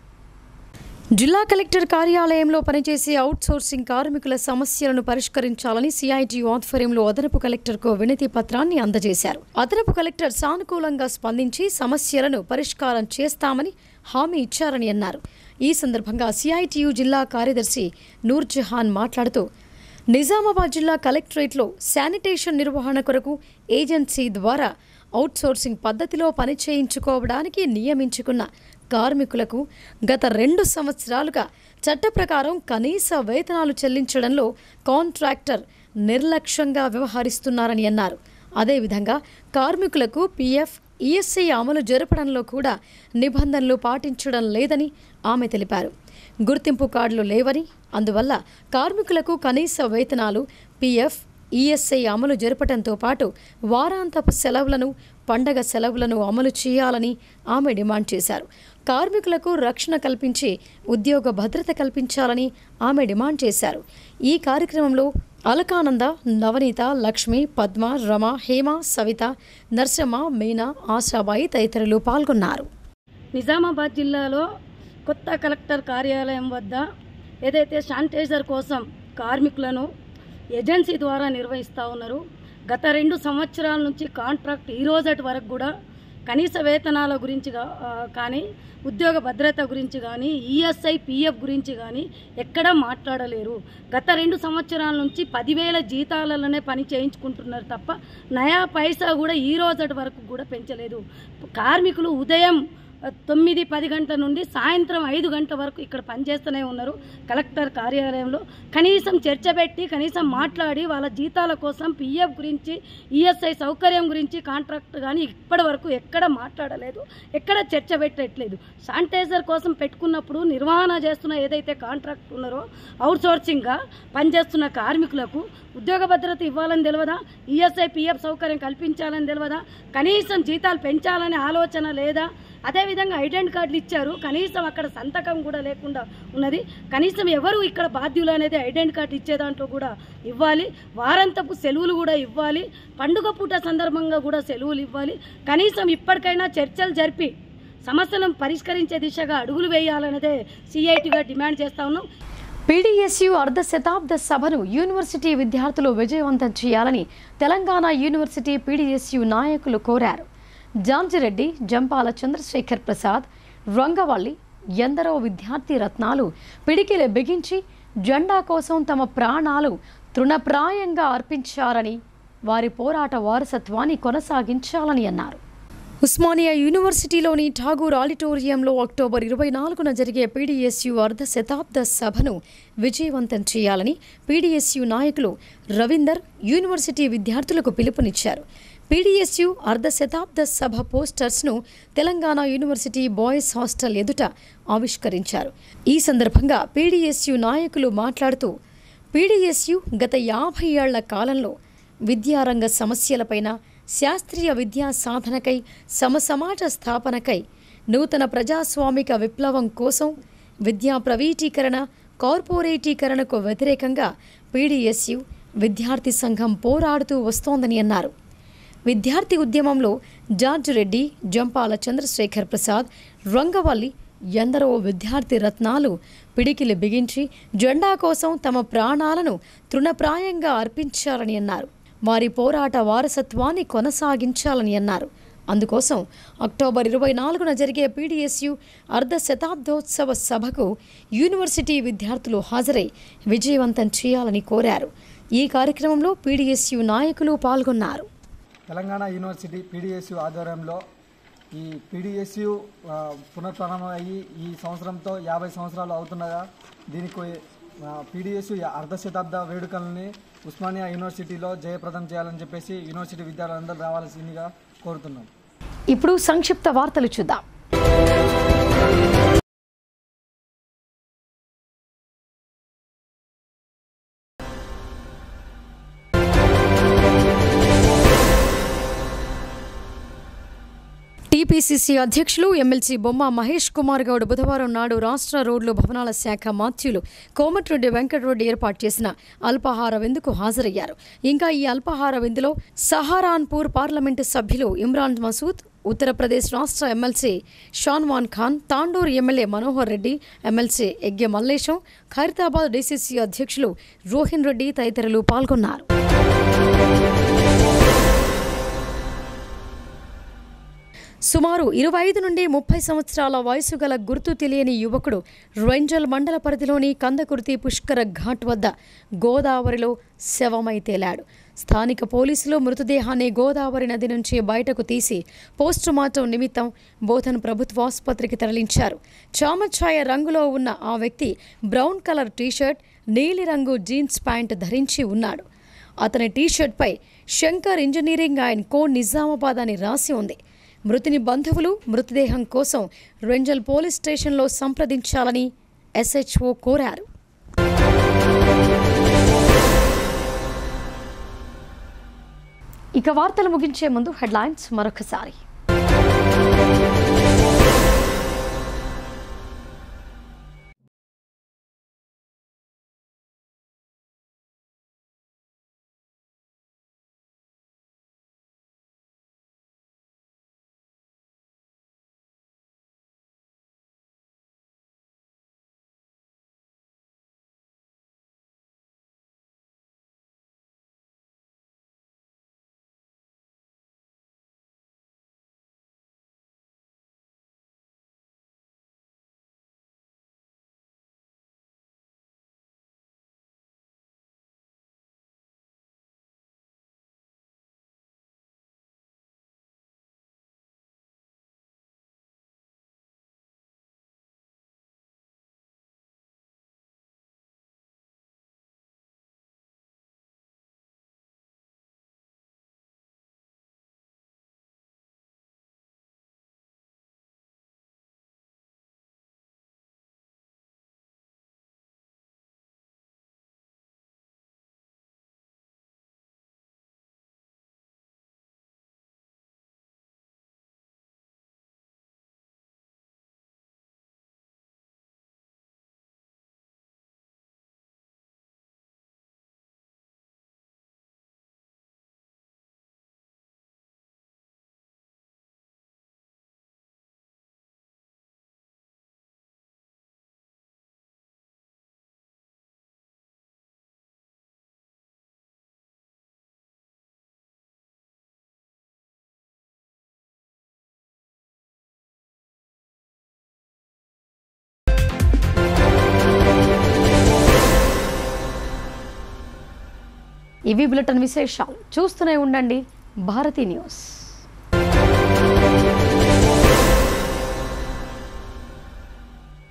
జిల్లా కలెక్టర్ కార్యాలయంలో పనిచేసే అవుట్సోర్సింగ్ కార్మికుల సమస్యలను పరిష్కరించాలని సిఐటియు ఆధ్వర్యంలో అదనపు కలెక్టర్కు వినతి పత్రాన్ని అందజేశారు. అదనపు కలెక్టర్ సానుకూలంగా స్పందించి సమస్యలను పరిష్కారం చేస్తామని హామీ ఇచ్చారని అన్నారు. ఈ సందర్భంగా సిఐటియు జిల్లా కార్యదర్శి నూర్జహాన్ మాట్లాడుతూ నిజామాబాద్ జిల్లా కలెక్టరేట్లో శానిటేషన్ నిర్వహణ కొరకు ఏజెన్సీ ద్వారా అవుట్సోర్సింగ్ పద్ధతిలో పని చేయించుకోవడానికి నియమించుకున్న కార్మికులకు గత 2 సంవత్సరాలుగా చట్ట ప్రకారం కనీస వేతనాలు చెల్లించడంలో కాంట్రాక్టర్ నిర్లక్ష్యంగా వ్యవహరిస్తున్నారని అన్నారు. అదేవిధంగా కార్మికులకు పిఎఫ్, ఈఎస్ఐ అమలు జరపడంలో కూడా నిబంధనలు పాటించడం లేదని ఆమె తెలిపారు. గుర్తింపు కార్డులు లేవని, అందువల్ల కార్మికులకు కనీస వేతనాలు, పిఎఫ్, ఈఎస్ఐ అమలు జరపడంతో పాటు వారాంతపు సెలవులను, పండగ సెలవులను అమలు చేయాలని ఆమె డిమాండ్ చేశారు. కార్మికులకు రక్షణ కల్పించి ఉద్యోగ భద్రత కల్పించాలని ఆమె డిమాండ్ చేశారు. ఈ కార్యక్రమంలో అలకానంద, నవనీత, లక్ష్మి, పద్మ, రమ, హేమ, సవిత, నర్సమ్మ, మీనా, ఆశాబాయి తదితరులు పాల్గొన్నారు. నిజామాబాద్ జిల్లాలో కొత్త కలెక్టర్ కార్యాలయం వద్ద ఏదైతే శానిటైజర్ కోసం కార్మికులను ఏజెన్సీ ద్వారా నిర్వహిస్తూ ఉన్నారు. గత 2 సంవత్సరాల నుంచి కాంట్రాక్ట్ ఈ రోజటి వరకు కూడా కనీస వేతనాల గురించి కానీ, ఉద్యోగ భద్రత గురించి కానీ, ఈఎస్ఐ, పిఎఫ్ గురించి కానీ ఎక్కడా మాట్లాడలేరు. గత 2 సంవత్సరాల నుంచి 10,000 జీతాలలోనే పని చేయించుకుంటున్నారు తప్ప నయా పైసా కూడా ఈ రోజటి వరకు కూడా పెంచలేదు. కార్మికులు ఉదయం 9-10 గంటల నుండి సాయంత్రం 5 గంటల వరకు ఇక్కడ పనిచేస్తూనే ఉన్నారు. కలెక్టర్ కార్యాలయంలో కనీసం చర్చ పెట్టి, కనీసం మాట్లాడి వాళ్ళ జీతాల కోసం, పిఎఫ్ గురించి, ఈఎస్ఐ సౌకర్యం గురించి కాంట్రాక్ట్ కానీ ఇప్పటి వరకు ఎక్కడ మాట్లాడలేదు, ఎక్కడ చర్చ పెట్టట్లేదు. శానిటైజర్ కోసం పెట్టుకున్నప్పుడు నిర్వహణ చేస్తున్న ఏదైతే కాంట్రాక్ట్ ఉన్నారో అవుట్సోర్సింగ్గా పనిచేస్తున్న కార్మికులకు ఉద్యోగ భద్రత ఇవ్వాలని తెలియదా, ఈఎస్ఐ, పిఎఫ్ సౌకర్యం కల్పించాలని తెలియదా, కనీసం జీతాలు పెంచాలనే ఆలోచన లేదా? అదేవిధంగా ఐడెంటి కార్డులు ఇచ్చారు, కనీసం అక్కడ సంతకం కూడా లేకుండా ఉన్నది. కనీసం ఎవరు ఇక్కడ బాధ్యులు అనేది ఐడెంటి కార్డు ఇచ్చే దాంట్లో కూడా ఇవ్వాలి. వారాంతపు సెలవులు కూడా ఇవ్వాలి. పండుగ పూట సందర్భంగా కూడా సెలవులు ఇవ్వాలి. కనీసం ఇప్పటికైనా చర్చలు జరిపి సమస్యలను పరిష్కరించే దిశగా అడుగులు వేయాలన్నదే సిఐటిగా డిమాండ్ చేస్తా ఉన్నాం. పీడీఎస్యు అర్ధ శతాబ్ద సభను యూనివర్సిటీ విద్యార్థులు విజయవంతం చేయాలని తెలంగాణ యూనివర్సిటీ పీడీఎస్యు నాయకులు కోరారు. జాంజిరెడ్డి, జంపాల చంద్రశేఖర్ ప్రసాద్, రంగవల్లి ఎందరో విద్యార్థి రత్నాలు పిడికిలి బిగించి జెండా కోసం తమ ప్రాణాలు తృణప్రాయంగా అర్పించారని, వారి పోరాట వారసత్వాన్ని కొనసాగించాలని అన్నారు. ఉస్మానియా యూనివర్సిటీలోని ఠాగూర్ ఆడిటోరియంలో అక్టోబర్ 24న జరిగే పీడీఎస్యు అర్ధ శతాబ్ద సభను విజయవంతం చేయాలని పీడీఎస్యు నాయకులు రవీందర్ యూనివర్సిటీ విద్యార్థులకు పిలుపునిచ్చారు. పీడీఎస్యు అర్ధ శతాబ్ద సభ పోస్టర్స్ను తెలంగాణ యూనివర్సిటీ బాయ్స్ హాస్టల్ ఎదుట ఆవిష్కరించారు. ఈ సందర్భంగా పీడీఎస్యు నాయకులు మాట్లాడుతూ పీడీఎస్యు గత 50 ఏళ్ల కాలంలో విద్యారంగ సమస్యలపైన, శాస్త్రీయ విద్యా సాధనకై, సమసమాజ స్థాపనకై, నూతన ప్రజాస్వామిక విప్లవం కోసం, విద్యా ప్రైవేటీకరణ, కార్పొరేటీకరణకు వ్యతిరేకంగా పీడీఎస్యు విద్యార్థి సంఘం పోరాడుతూ వస్తోందని అన్నారు. విద్యార్థి ఉద్యమంలో జార్జ్ రెడ్డి, జంపాల చంద్రశేఖర్ ప్రసాద్, రంగవల్లి ఎందరో విద్యార్థి రత్నాలు పిడికిలి బిగించి జెండా కోసం తమ ప్రాణాలను తృణప్రాయంగా అర్పించారని అన్నారు. వారి పోరాట వారసత్వాన్ని కొనసాగించాలని అన్నారు. అందుకోసం అక్టోబర్ 24న జరిగే పీడీఎస్యు అర్ధ శతాబ్దోత్సవ సభకు యూనివర్సిటీ విద్యార్థులు హాజరై విజయవంతం చేయాలని కోరారు. ఈ కార్యక్రమంలో పీడీఎస్యు నాయకులు పాల్గొన్నారు. తెలంగాణ యూనివర్సిటీ పీడీఎస్యు ఆధ్వర్యంలో ఈ పీడీఎస్యు పునఃప్రారంభం అయ్యి ఈ సంవత్సరంతో 50 సంవత్సరాలు అవుతుండగా దీనికి పీడీఎస్యు అర్ధ శతాబ్ద వేడుకలని ఉస్మానియా యూనివర్సిటీలో జయప్రదం చేయాలని చెప్పేసి యూనివర్సిటీ విద్యార్థులందరూ రావాల్సిందిగా కోరుతున్నాం. ఇప్పుడు సంక్షిప్త వార్తలు చూద్దాం. టీపీసీసీ అధ్యక్షులు ఎమ్మెల్సీ బొమ్మ మహేష్ కుమార్ గౌడ్ బుధవారం నాడు రాష్ట్ర రోడ్లు భవనాల శాఖ మాత్యులు కోమటిరెడ్డి వెంకటరెడ్డి ఏర్పాటు చేసిన అల్పాహార విందుకు హాజరయ్యారు. ఇంకా ఈ అల్పాహార విందులో సహారాన్పూర్ పార్లమెంటు సభ్యులు ఇమ్రాన్ మసూద్, ఉత్తరప్రదేశ్ రాష్ట్ర MLC Shanwan Khan, Tandur MLA Manohar Reddy, MLC Egge Mallesham, Khairatabad DCC అధ్యక్షులు రోహిన్ రెడ్డి తదితరులు పాల్గొన్నారు. సుమారు 25 నుండి 30 సంవత్సరాల వయసు గల గుర్తు తెలియని యువకుడు రెంజల్ మండల పరిధిలోని కందకుర్తి పుష్కర ఘాట్ వద్ద గోదావరిలో శవమై తేలాడు. స్థానిక పోలీసులు మృతదేహాన్ని గోదావరి నది నుంచి బయటకు తీసి పోస్టుమార్టం నిమిత్తం బోధన్ ప్రభుత్వ ఆసుపత్రికి తరలించారు. చామఛాయ రంగులో ఉన్న ఆ వ్యక్తి బ్రౌన్ కలర్ టీషర్ట్, నీలిరంగు జీన్స్ ప్యాంట్ ధరించి ఉన్నాడు. అతని టీషర్ట్పై Shankar engineering and co Nizamabad అని రాసి ఉంది. మృతుని బంధువులు మృతదేహం కోసం రెంజల్ పోలీస్ స్టేషన్లో సంప్రదించాలని ఎస్హెచ్ఓ కోరారు. ఇక వార్తలు ముగించే ముందు హెడ్లైన్స్ మరొకసారి. ఇవి బులెటిన్ విశేషాలు. చూస్తూనే ఉండండి భారతీ న్యూస్.